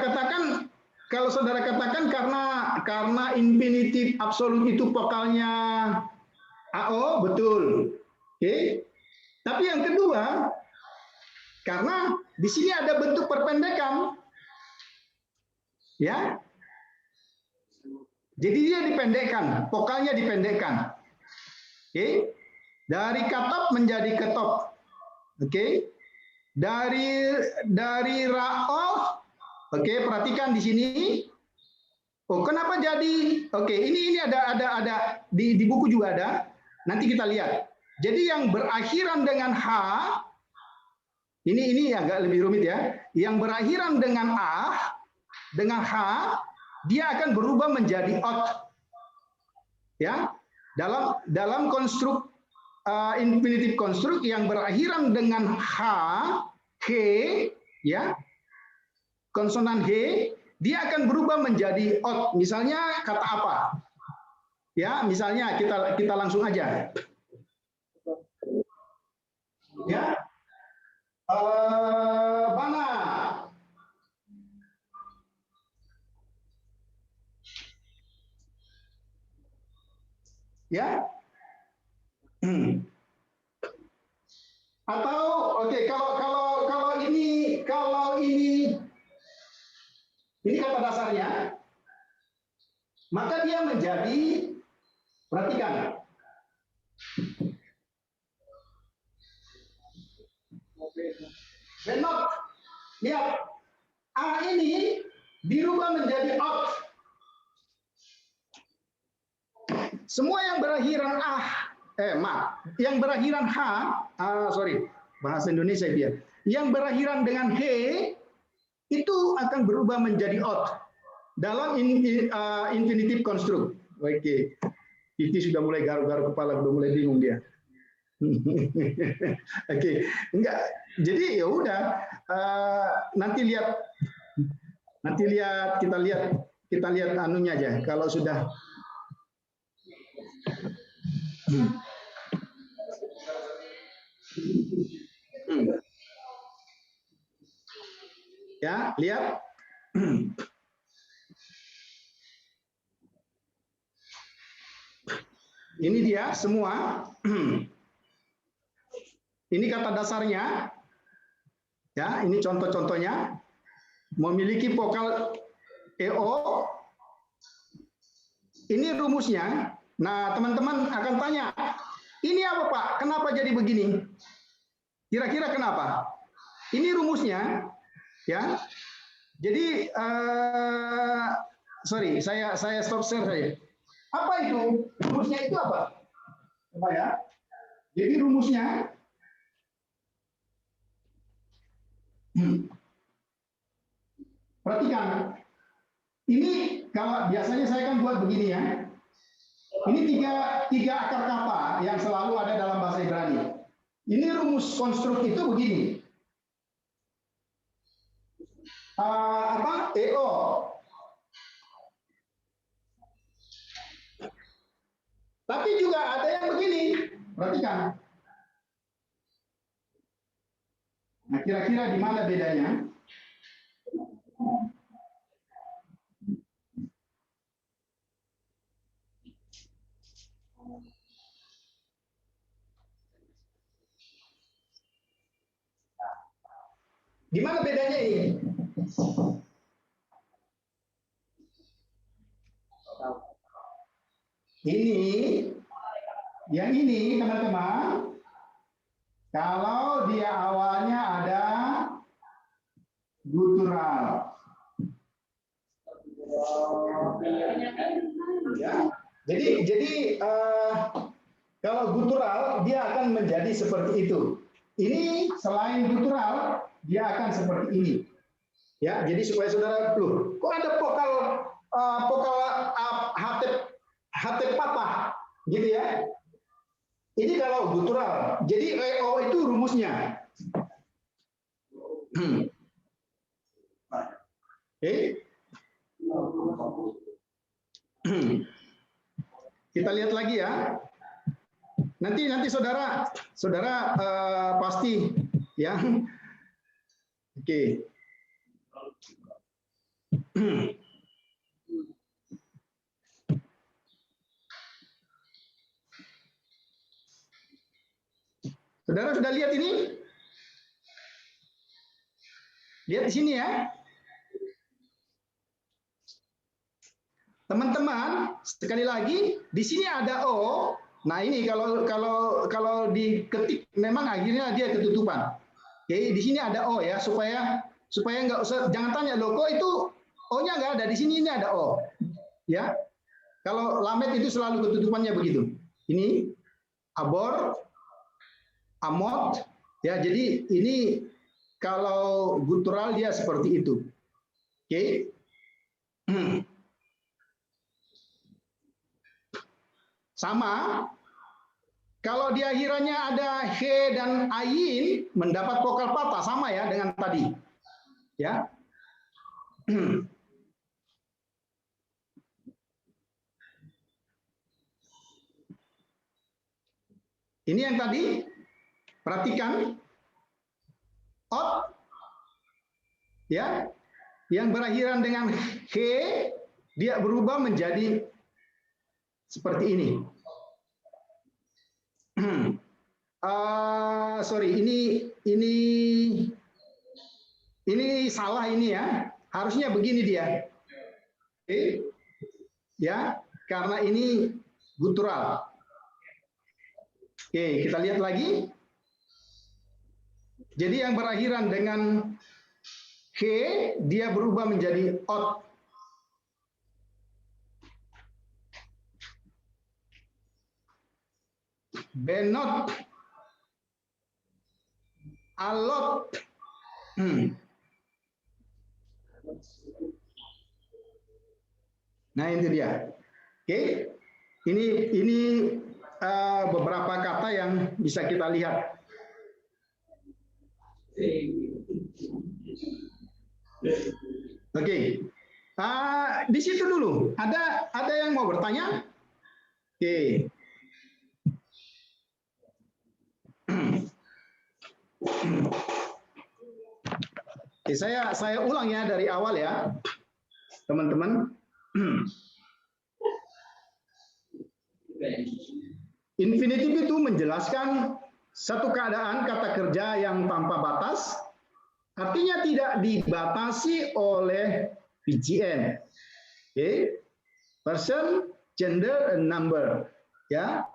katakan karena infinitif absolut itu vokalnya AO, betul. Oke. Tapi yang kedua, karena di sini ada bentuk perpendekan. Ya. Jadi dia dipendekkan, vokalnya dipendekkan. Oke. Dari katop menjadi ketop. Oke. Dari ra'oh, oke, perhatikan di sini. Oh, kenapa jadi? Oke, ini ada di buku juga ada. Nanti kita lihat. Jadi yang berakhiran dengan H, ini agak lebih rumit ya. Yang berakhiran dengan A, dengan H, dia akan berubah menjadi ot. Ya, dalam konstruk infinitif konstruk yang berakhiran dengan H, ya, konsonan H, dia akan berubah menjadi ot. Misalnya kata apa? Ya, misalnya kita langsung aja. Ya, bana. Ya. Atau oke, kalau ini kata dasarnya, maka dia menjadi, perhatikan, benot. Lihat, A ini dirubah menjadi ot. Semua yang berakhiran yang berakhiran H, bahasa Indonesia dia. Yang berakhiran dengan H itu akan berubah menjadi ot dalam infinitif konstruk. Oke, itu sudah mulai garu-garu kepala, sudah mulai bingung dia. Oke, enggak. Jadi ya udah, nanti kita lihat anunya aja. Kalau sudah ya, lihat. Ini dia semua. Ini kata dasarnya. Ya, ini contoh-contohnya. Memiliki vokal EO. Ini rumusnya. Nah, teman-teman akan tanya, ini apa Pak? Kenapa jadi begini? Kira-kira kenapa? Ini rumusnya, ya. Jadi, sorry, saya stop share saja. Apa itu? Rumusnya itu apa? Coba ya. Jadi rumusnya, perhatikan. Ini kalau biasanya saya kan buat begini ya. Ini tiga akar kata yang selalu ada dalam bahasa Ibrani. Ini rumus konstruk itu begini. EO. Tapi juga ada yang begini, perhatikan. Nah, kira-kira di mana bedanya? Di mana bedanya ini? Yang ini teman-teman, kalau dia awalnya ada gutural. Ya, jadi kalau gutural dia akan menjadi seperti itu. Ini selain gutural dia akan seperti ini. Ya, jadi supaya saudara kok ada vokal HT patah gitu ya. Ini kalau gutural. Jadi EO itu rumusnya. Kita lihat lagi ya. Nanti saudara pasti ya. Oke. Saudara sudah lihat ini? Lihat di sini ya. Teman-teman, sekali lagi di sini ada O. Nah, ini kalau diketik memang akhirnya dia ketutupan. Oke, di sini ada O ya supaya nggak usah, jangan tanya loh kok itu O-nya nggak ada, di sini ini ada O. Ya. Kalau lamet itu selalu ketutupannya begitu. Ini abor, amot, ya. Jadi ini kalau gutural dia seperti itu. Oke. Sama, kalau di akhirannya ada he dan ayin, mendapat vokal patah, sama ya dengan tadi. Ya. Ini yang tadi, perhatikan. Ot, ya, yang berakhiran dengan he, dia berubah menjadi seperti ini. Sorry, ini salah ini ya. Harusnya begini dia. Oke. Ya, karena ini gutural. Oke, kita lihat lagi. Jadi yang berakhiran dengan he, dia berubah menjadi ot. Benot, alot. Nah, itu dia. Oke. Ini beberapa kata yang bisa kita lihat. Oke. Di situ dulu. Ada yang mau bertanya? Oke. Oke, saya ulang ya dari awal ya, teman-teman. Infinitif itu menjelaskan satu keadaan kata kerja yang tanpa batas, artinya tidak dibatasi oleh PGN. Okay. Person, gender, and number. Ya,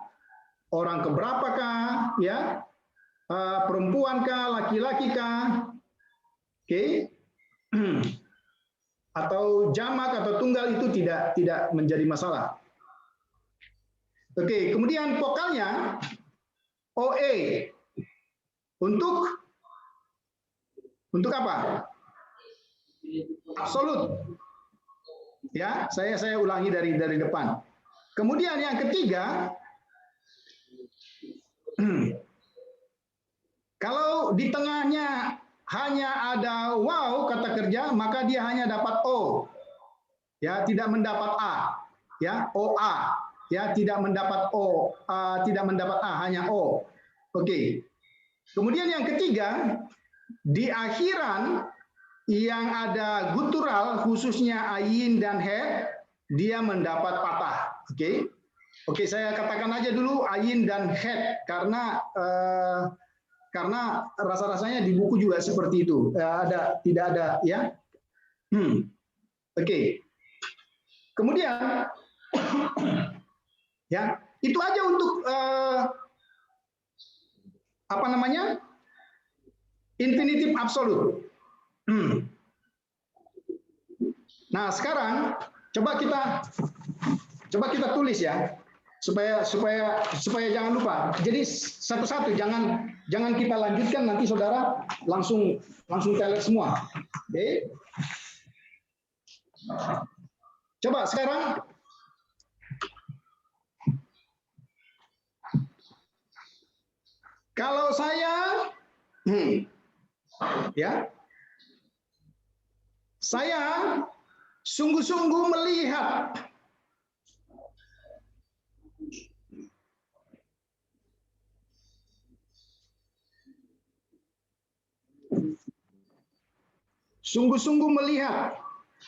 orang keberapakah? Ya, perempuankah? Laki-lakikah? Oke. Atau jamak atau tunggal itu tidak menjadi masalah. Oke, kemudian vokalnya OE untuk apa? Absolut. Ya, saya ulangi dari depan. Kemudian yang ketiga, kalau di tengahnya hanya ada wow kata kerja, maka dia hanya dapat O. Ya, tidak mendapat A. Ya, OA. Ya, tidak mendapat O, tidak mendapat A, hanya O. Oke. Kemudian yang ketiga, di akhiran yang ada guttural khususnya ayin dan he, dia mendapat patah. Oke. Oke, saya katakan aja dulu ayin dan he karena rasa-rasanya di buku juga seperti itu. Tidak ada ya. Oke. Kemudian ya, itu aja untuk apa namanya? Infinitive absolute. Nah, sekarang coba kita tulis ya. Supaya jangan lupa. Jadi satu-satu, jangan kita lanjutkan, nanti saudara langsung teler semua. Oke. Coba sekarang kalau saya ya, saya sungguh-sungguh melihat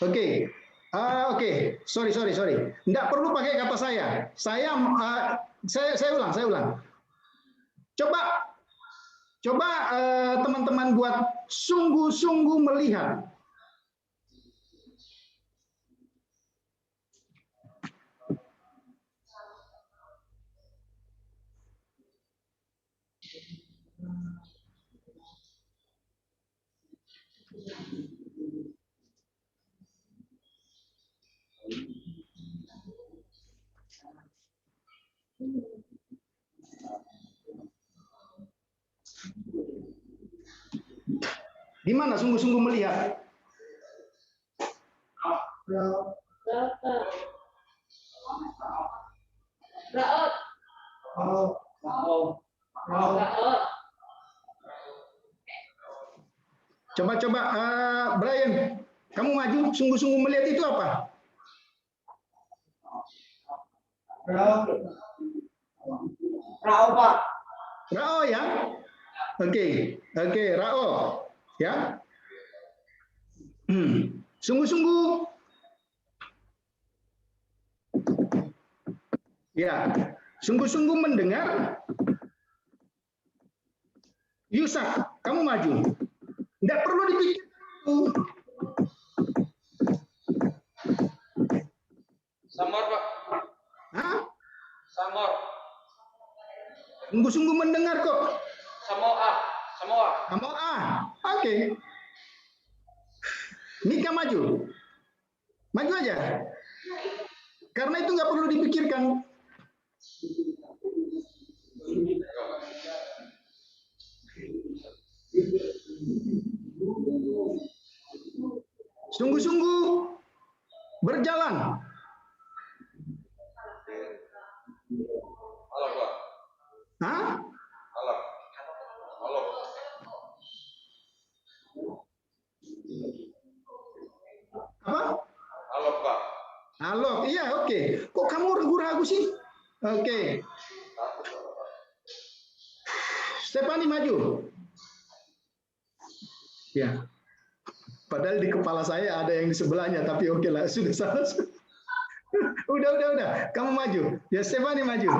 Oke. Oke, sorry. Tidak perlu pakai kata saya. Saya ulang. Coba teman-teman buat sungguh-sungguh melihat. Di mana sungguh-sungguh melihat? Coba, Brian, kamu maju, sungguh-sungguh melihat itu apa? Rao, Pak. Rao ya? Oke, Rao ya. Sungguh-sungguh ya, sungguh-sungguh mendengar. Yusak, kamu maju. Tidak perlu dipikirkan. Samor, Pak. Hah? Samor. Sungguh-sungguh mendengar kok. Samoa. Oke. Mika maju. Maju aja. Karena itu nggak perlu dipikirkan. Sungguh-sungguh berjalan. Halo, Pak. Hah? Halo. Apa? Halo, Pak. Halo, iya oke. Kok kamu ragu-ragu sih? Oke. Stefani maju. Ya. Padahal di kepala saya ada yang di sebelahnya, tapi oke lah, sudah salah. Udah. Kamu maju. Ya, Stefani maju.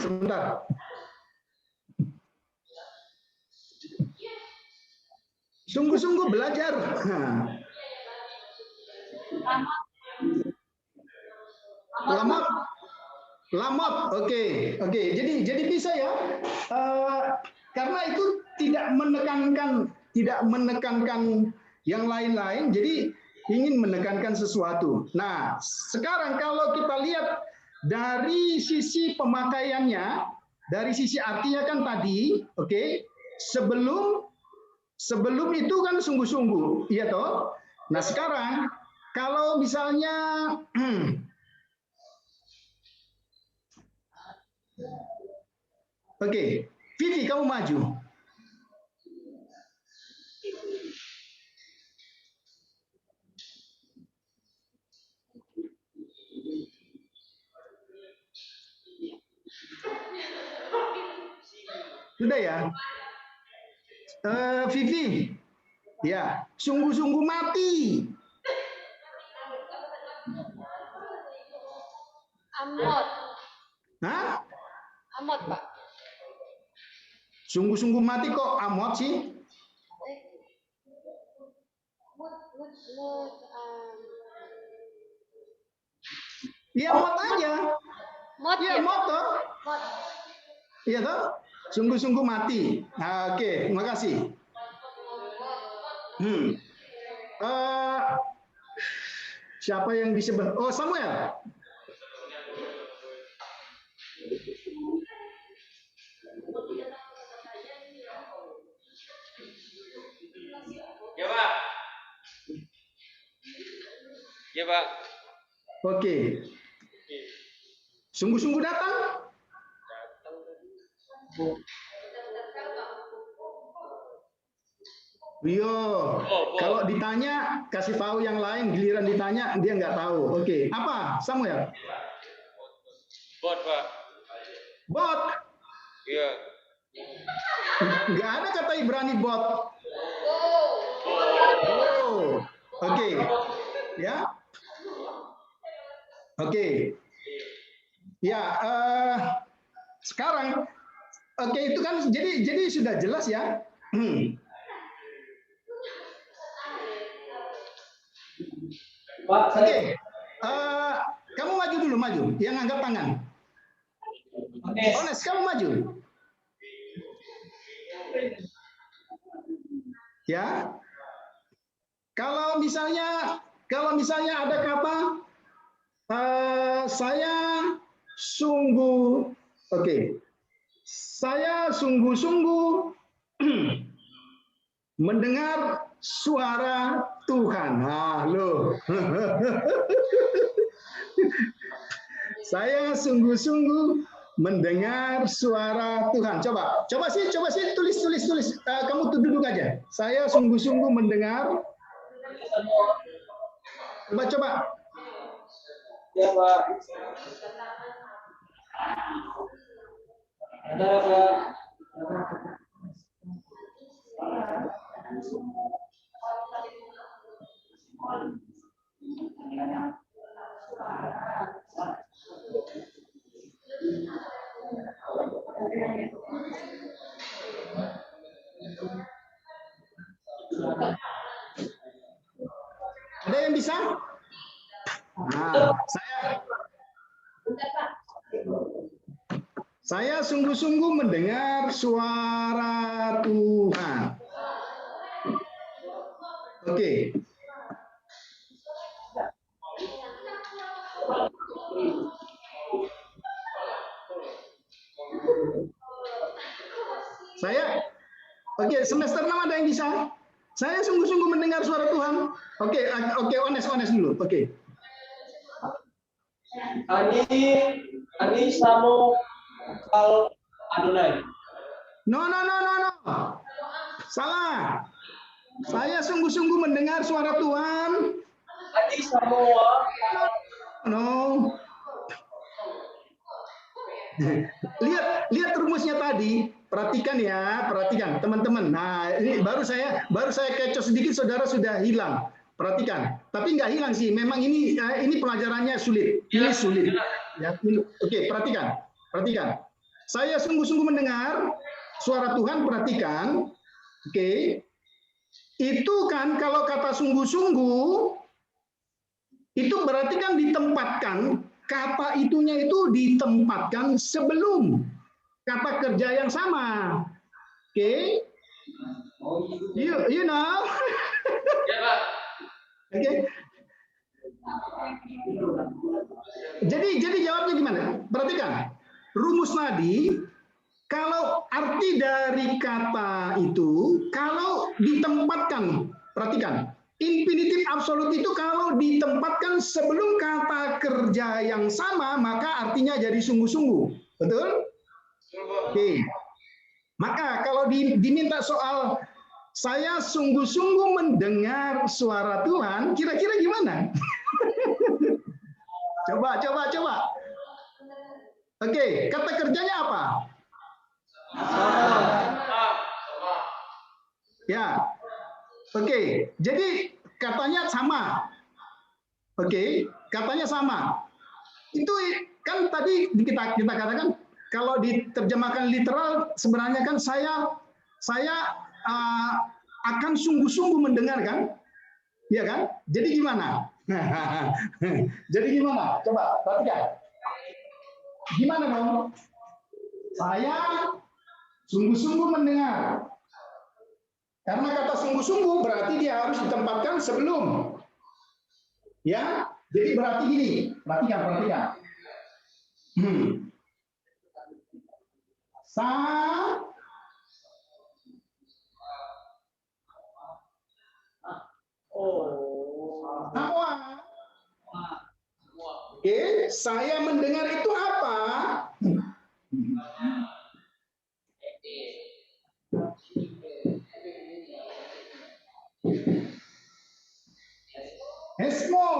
Sebentar. Sungguh-sungguh belajar. Lamot. Oke. Jadi bisa ya. Karena itu tidak menekankan yang lain-lain. Jadi ingin menekankan sesuatu. Nah, sekarang kalau kita lihat dari sisi pemakaiannya, dari sisi artinya kan tadi, oke, sebelum itu kan sungguh-sungguh, iya toh. Nah, sekarang kalau misalnya Oke, Vivi kamu maju. Sudah ya? Vivi, ya, sungguh-sungguh mati. Amot. Hah? Amot, Pak. Sungguh-sungguh mati kok amot sih? Ya mot aja. Mot Iya ya? mot toh. Mot. Iya toh? Sungguh-sungguh mati. Nah, oke, terima kasih. Siapa yang disebut? Oh, Samuel. Ya, Pak. Ya, Pak. Oke. Sungguh-sungguh datang? Yo, kalau ditanya kasih tahu yang lain, giliran ditanya dia nggak tahu. Oke, apa Samuel? Bot, Pak. Bot? Iya. Nggak ada kata Ibrani bot. Oh, oke. Ya. Oke. Ya, sekarang, oke itu kan jadi sudah jelas ya. Oke, kamu maju dulu, maju. Yang angkat tangan. Ones, kamu maju. Ya, kalau misalnya ada kata saya sungguh, oke, saya sungguh-sungguh mendengar suara Tuhan. Nah, loh. Saya sungguh-sungguh mendengar suara Tuhan. Coba sih tulis. Kamu tuh duduk aja. Saya sungguh-sungguh mendengar. Coba. Ya, Pak. Ada, Pak. Ada yang bisa? Nah, saya sungguh-sungguh mendengar suara Tuhan. Oke. Oke, semester 6 ada yang bisa? Saya sungguh-sungguh mendengar suara Tuhan. Oke, Ones dulu. Oke. Ani Samu Al Adonai. No. Salah. Saya sungguh-sungguh mendengar suara Tuhan. Ani Samuel. No. Lihat rumusnya tadi. Perhatikan teman-teman. Nah, ini baru saya kecoh sedikit, saudara sudah hilang. Perhatikan. Tapi nggak hilang sih. Memang ini pelajarannya sulit. Ini sulit. Ya, oke, perhatikan. Saya sungguh-sungguh mendengar suara Tuhan. Perhatikan. Oke. Itu kan kalau kata sungguh-sungguh itu berarti kan ditempatkan, kata itunya itu ditempatkan sebelum kata kerja yang sama. Oke? You know? Ya, Pak. Oke. Jadi jawabnya gimana? Perhatikan. Rumus tadi, kalau arti dari kata itu, kalau ditempatkan, perhatikan, infinitif absolut itu kalau ditempatkan sebelum kata kerja yang sama, maka artinya jadi sungguh-sungguh. Betul? Oke. Maka kalau diminta soal saya sungguh-sungguh mendengar suara Tuhan, kira-kira gimana? Coba. Oke, kata kerjanya apa? Ya. Oke, jadi katanya sama. Oke, katanya sama. Itu kan tadi kita katakan kalau diterjemahkan literal sebenarnya kan saya akan sungguh-sungguh mendengarkan, ya kan? Jadi gimana? Jadi gimana? Coba perhatikan. Gimana dong? Saya sungguh-sungguh mendengar. Karena kata sungguh-sungguh berarti dia harus ditempatkan sebelum. Ya, jadi berarti gini. Perhatikan. Oke, saya mendengar itu apa? Esmo.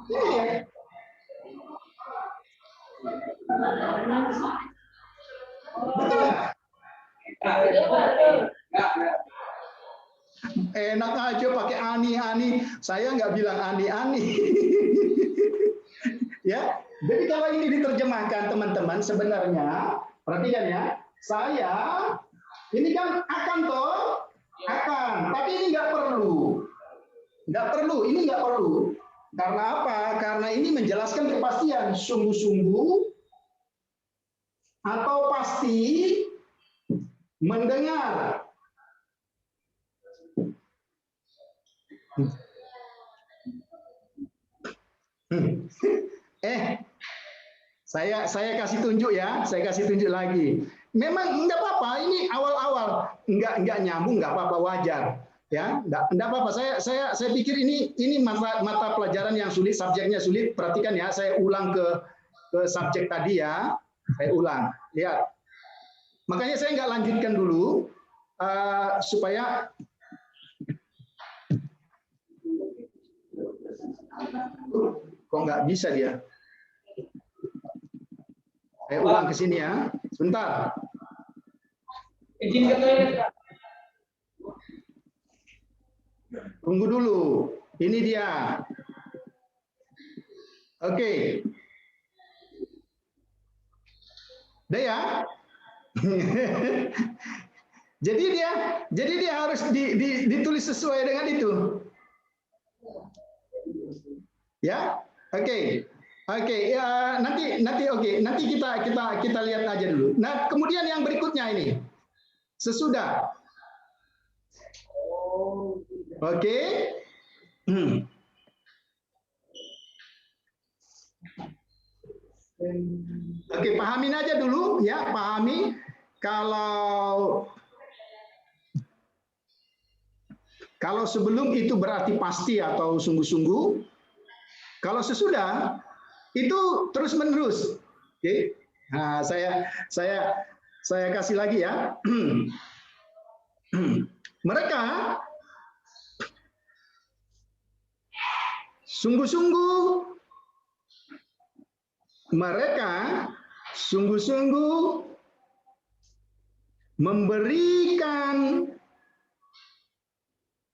Iya. Betul. Enak aja pakai ani. Saya nggak bilang ani. Ya, jadi kalau ini diterjemahkan teman-teman sebenarnya perhatikan ya, saya ini kan akan toh, akan, tapi ini nggak perlu. Ini nggak perlu. Karena apa? Karena ini menjelaskan kepastian sungguh-sungguh atau pasti mendengar. Saya kasih tunjuk ya, saya kasih tunjuk lagi. Memang enggak apa-apa, ini awal-awal enggak nyambung, enggak apa-apa, wajar. Ya, enggak apa-apa. Saya pikir ini mata pelajaran yang sulit, subjeknya sulit. Perhatikan ya, saya ulang ke subjek tadi ya. Saya ulang. Lihat. Makanya saya enggak lanjutkan dulu supaya kok nggak bisa dia. Saya ulang ke sini ya. Sebentar. Izin ke toilet, Pak. Tunggu dulu. Ini dia. Oke. Udah ya? Jadi dia harus ditulis sesuai dengan itu. Ya? Oke. Ya, nanti kita lihat aja dulu. Nah, kemudian yang berikutnya ini. Sesudah. Oke. Oke, pahamin aja dulu ya, pahami kalau sebelum itu berarti pasti atau sungguh-sungguh. Kalau sesudah itu terus-menerus. Oke. Nah, saya kasih lagi ya. Mereka sungguh-sungguh memberikan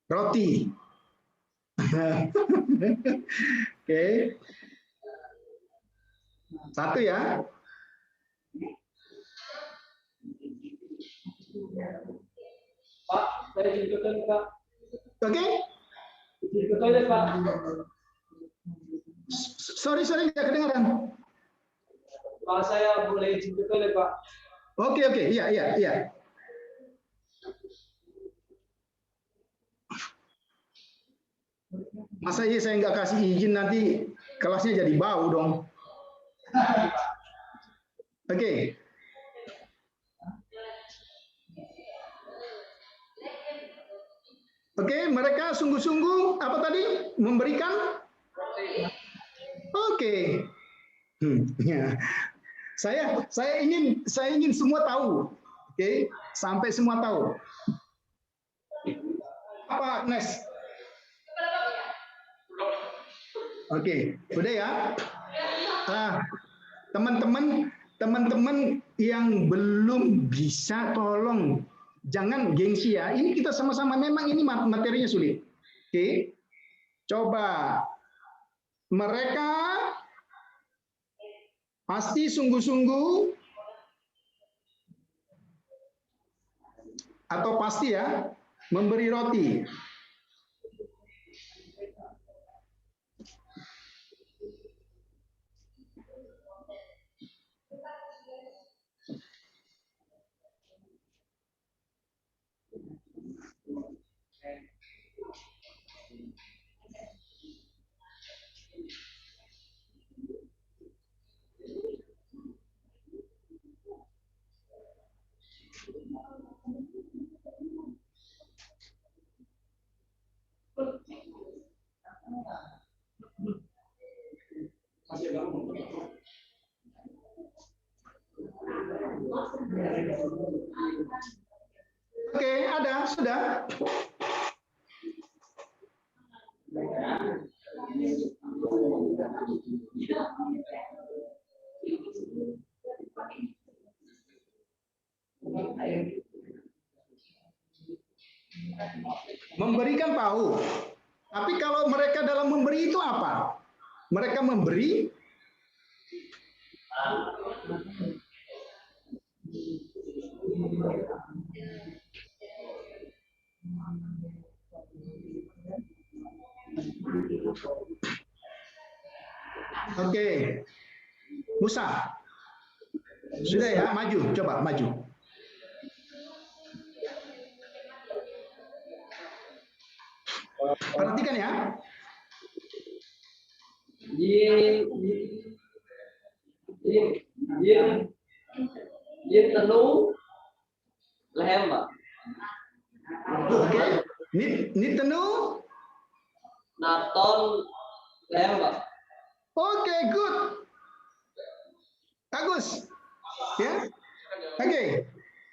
roti. Oke. Satu ya. Pak, saya izin ke toilet, Pak. Oke. Izin ke toilet, Pak. Sorry, nggak kedengaran. Pak, saya boleh izin ke toilet, Pak. Oke, iya. Masa iya saya nggak kasih izin nanti kelasnya jadi bau dong. Oke. Oke, mereka sungguh-sungguh apa tadi? Memberikan. Oke. Ya. Saya ingin semua tahu. Oke, sampai semua tahu. Apa, Nes? Oke, udah ya. Teman-teman yang belum bisa, tolong jangan gengsi ya. Ini kita sama-sama, memang ini materinya sulit. Oke, coba mereka pasti sungguh-sungguh atau pasti ya memberi roti. Oke, ada, sudah. Memberikan tahu. Tapi kalau mereka dalam memberi itu apa? Mereka memberi Oke. Musa. Sudah ya, maju, coba maju. Perhatikan ya. Yin tenu lehem, Pak. Oke. Nitenu. Naton lehem, Pak. Oke, good. Bagus. Ya. Oke.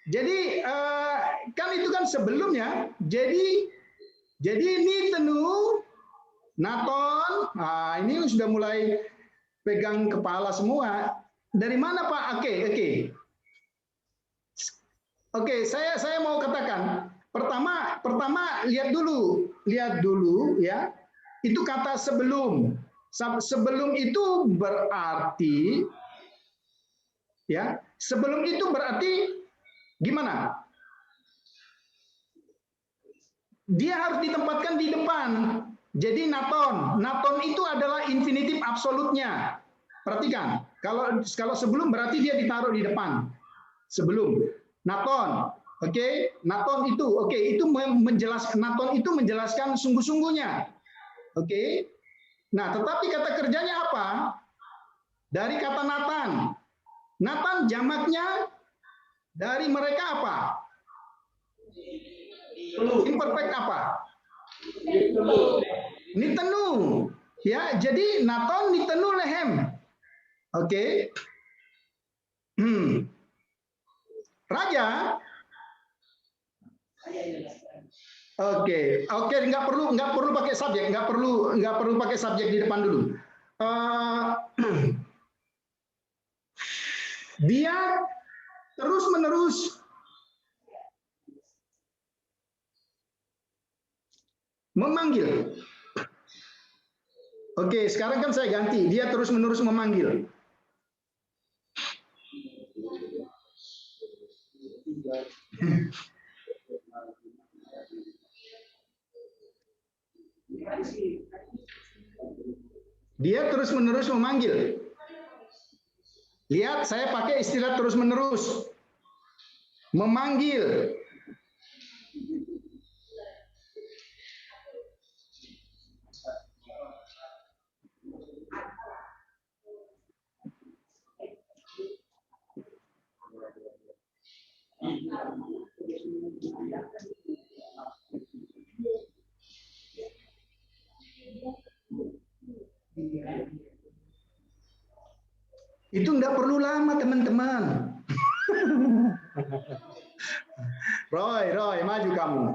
Jadi kan itu kan sebelumnya. Jadi ini tenu, naton. Nah, ini sudah mulai pegang kepala semua. Dari mana Pak? Oke, saya mau katakan. Pertama lihat dulu ya. Itu kata sebelum. Sebelum itu berarti ya. Sebelum itu berarti gimana? Dia harus ditempatkan di depan. Jadi naton. Naton itu adalah infinitif absolutnya. Perhatikan. Kalau sebelum berarti dia ditaruh di depan. Sebelum. Naton. Oke, naton itu. Oke, itu menjelaskan, naton itu menjelaskan sungguh-sungguhnya. Oke. Nah, tetapi kata kerjanya apa? Dari kata Nathan. Nathan jamaknya dari mereka apa? Imperfect apa? Nitenu. Ya, jadi naton nitenu lehem. Oke. Raja. Oke, nggak perlu pakai subjek, nggak perlu pakai subjek di depan dulu. Dia terus-menerus memanggil. Oke, sekarang kan saya ganti. Dia terus-menerus memanggil. Dia terus-menerus memanggil. Lihat, saya pakai istilah terus-menerus. Memanggil. teman-teman. Roy, maju kamu.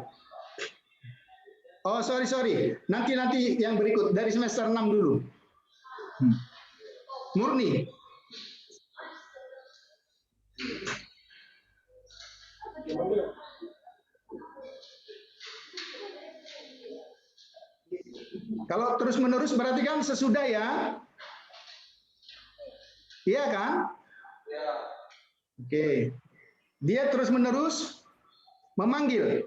Oh, sorry. Nanti yang berikut dari semester 6 dulu. Murni. Kalau terus-menerus berarti kan sesudah ya? Iya kan? Ya. Oke. Dia terus-menerus memanggil.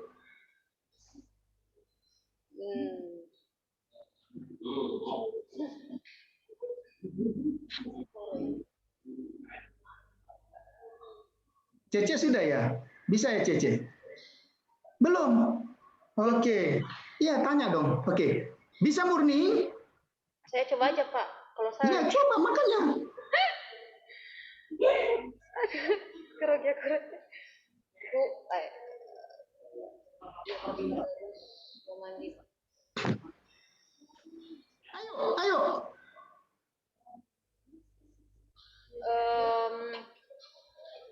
Cece sudah ya? Bisa ya Cece? Belum? Oke. Iya, tanya dong. Oke. Bisa Murni? Saya coba aja, Pak. Kalau Iya, saya coba makanya. keroge. Bu, mau mandi. Ayo.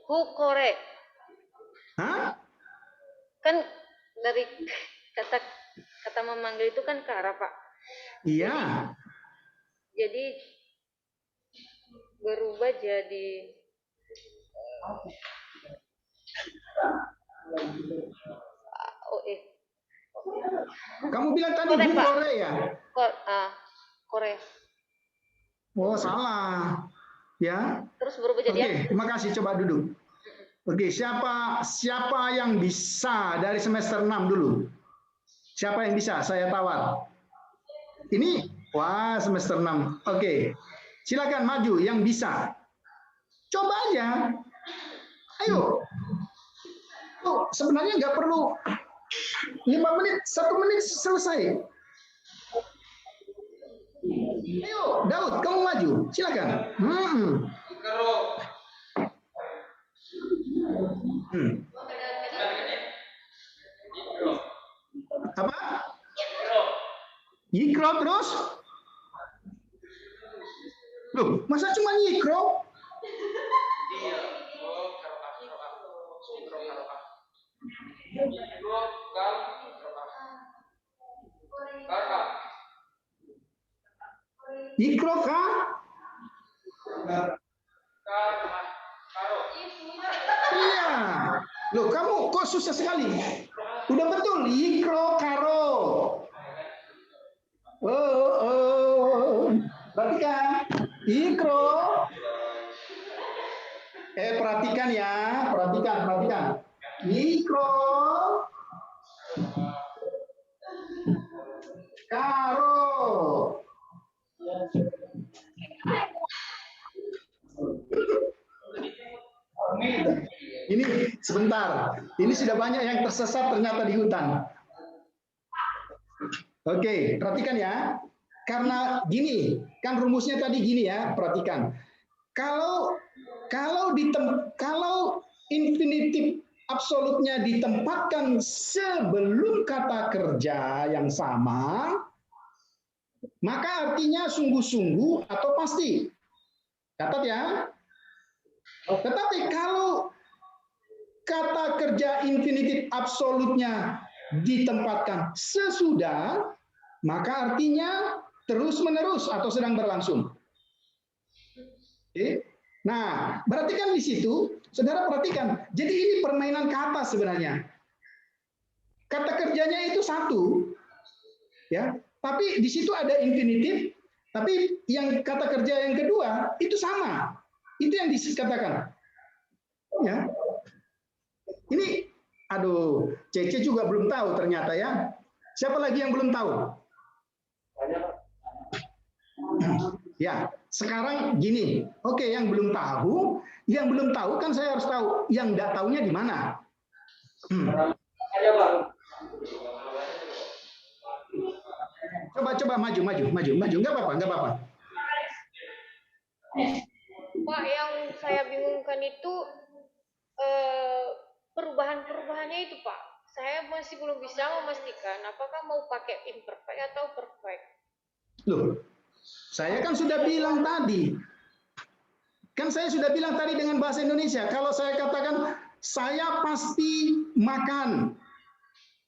Hukore. Hah? Kan dari kata memanggil itu kan ke arah, Pak. Iya. Jadi berubah jadi Kamu bilang tadi Korea, Pak. Korea ya? Korea. Oh, salah. Ya. Terus berubah jadi Oke, terima kasih. Coba duduk. Oke, siapa yang bisa dari semester 6 dulu? Siapa yang bisa? Saya tawar. Ini, wah semester 6. Oke, silakan maju yang bisa. Coba aja. Ayo. Oh, sebenarnya nggak perlu 5 menit, 1 menit selesai. Ayo, Daud, kamu maju. Silakan. Ikro. Apa? Ikro. Yikro terus? Loh, masa cuma yikro? Iya. Oh, karoah. Ikro karoah. Ikro kal karoah. Karoah. Yikro kah? Karo. Iya. Loh, kamu kok susah sekali? Udah betul, yikro karo. Oh. Perhatikan. Yikro. Perhatikan ya. Perhatikan. Yikro. Karo. Ini sebentar. Ini sudah banyak yang tersesat ternyata di hutan. Oke, perhatikan ya. Karena gini, kan rumusnya tadi gini ya, perhatikan. Kalau infinitif absolutnya ditempatkan sebelum kata kerja yang sama, maka artinya sungguh-sungguh atau pasti. Catat ya. Tetapi kalau kata kerja infinitif absolutnya ditempatkan sesudah, maka artinya terus-menerus atau sedang berlangsung. Oke. Nah, berarti kan di situ, saudara perhatikan, jadi ini permainan kata sebenarnya. Kata kerjanya itu satu, ya, tapi di situ ada infinitif, tapi yang kata kerja yang kedua itu sama. Itu yang dikatakan. Ya. Ini, aduh, Cece juga belum tahu ternyata ya. Siapa lagi yang belum tahu? Ya, sekarang gini. Oke, yang belum tahu kan saya harus tahu. Yang nggak tahunya di mana? Coba maju. Nggak apa-apa. Pak, yang saya bingungkan itu perubahannya itu, Pak. Saya masih belum bisa memastikan apakah mau pakai imperfect atau perfect. Loh, saya kan sudah bilang tadi. Kan saya sudah bilang tadi dengan bahasa Indonesia, kalau saya katakan saya pasti makan.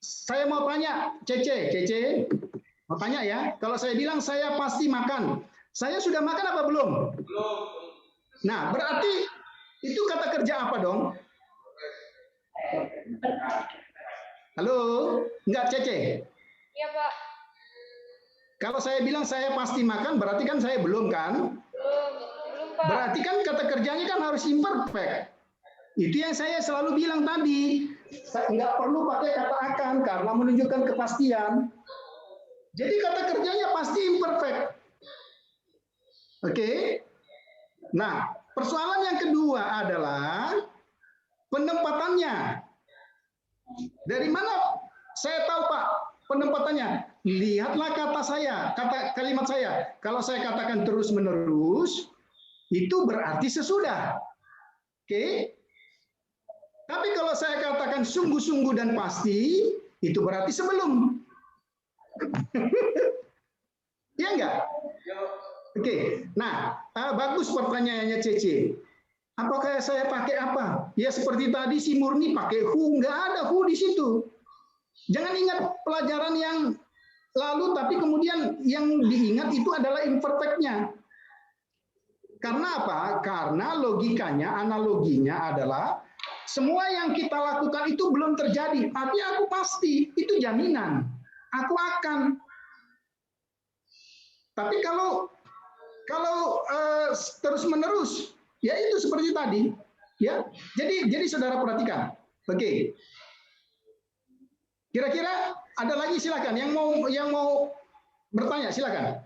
Saya mau tanya, Cece, mau tanya ya, kalau saya bilang saya pasti makan, saya sudah makan apa belum? Belum. Nah, berarti itu kata kerja apa dong? Halo, enggak Cece? Iya, Pak. Kalau saya bilang saya pasti makan, berarti kan saya belum kan? Belum, Pak. Berarti kan kata kerjanya kan harus imperfect. Itu yang saya selalu bilang tadi. Saya nggak perlu pakai kata akan karena menunjukkan kepastian. Jadi kata kerjanya pasti imperfect. Oke? Nah, persoalan yang kedua adalah penempatannya. Dari mana saya tahu Pak penempatannya? Lihatlah kata saya, kalimat saya. Kalau saya katakan terus-menerus, itu berarti sesudah. Oke? Tapi kalau saya katakan sungguh-sungguh dan pasti, itu berarti sebelum. Ya enggak? Oke. Nah, bagus pertanyaannya Cece. Apakah saya pakai apa? Ya seperti tadi si Murni pakai who, enggak ada who di situ. Jangan ingat pelajaran yang lalu, tapi kemudian yang diingat itu adalah imperfect-nya. Karena apa? Karena logikanya, analoginya adalah semua yang kita lakukan itu belum terjadi, tapi aku pasti, itu jaminan. Aku akan. Tapi kalau terus-menerus, ya itu seperti tadi. Ya, jadi saudara perhatikan. Oke. Kira-kira ada lagi silakan yang mau bertanya silakan.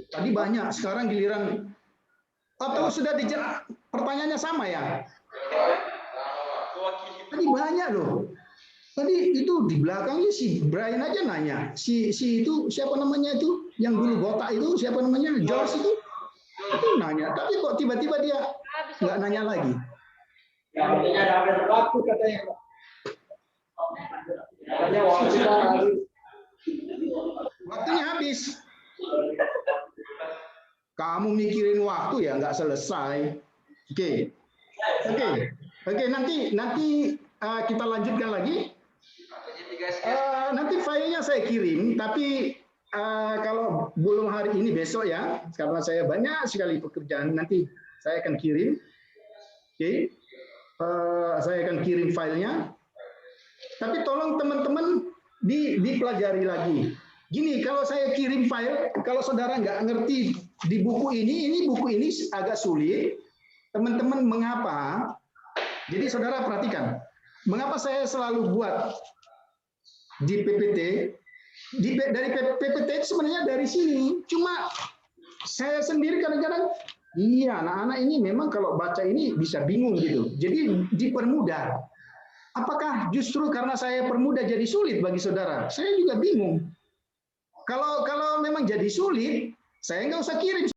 Tadi banyak, sekarang giliran atau sudah dijawab pertanyaannya sama ya? Tadi banyak loh. Tadi itu di belakangnya si Brian aja nanya. Si itu siapa namanya itu? Yang dulu botak itu siapa namanya? George itu? Itu nanya. Tapi kok tiba-tiba dia nggak nanya lagi? Ya, artinya ada waktu katanya. Katanya waktu Waktunya habis. Kamu mikirin waktu ya nggak selesai. Oke. Nanti kita lanjutkan lagi. Nanti filenya saya kirim, tapi kalau belum hari ini besok ya, karena saya banyak sekali pekerjaan, nanti saya akan kirim. Oke. Saya akan kirim filenya. Tapi tolong teman-teman dipelajari lagi. Gini, kalau saya kirim file, kalau saudara nggak ngerti di buku ini agak sulit. Teman-teman mengapa? Jadi saudara perhatikan, mengapa saya selalu buat di PPT? Dari PPT itu sebenarnya dari sini. Cuma saya sendiri kadang-kadang, iya anak-anak ini memang kalau baca ini bisa bingung gitu. Jadi dipermudah. Apakah justru karena saya permudah jadi sulit bagi saudara? Saya juga bingung. Kalau memang jadi sulit, saya nggak usah kirim.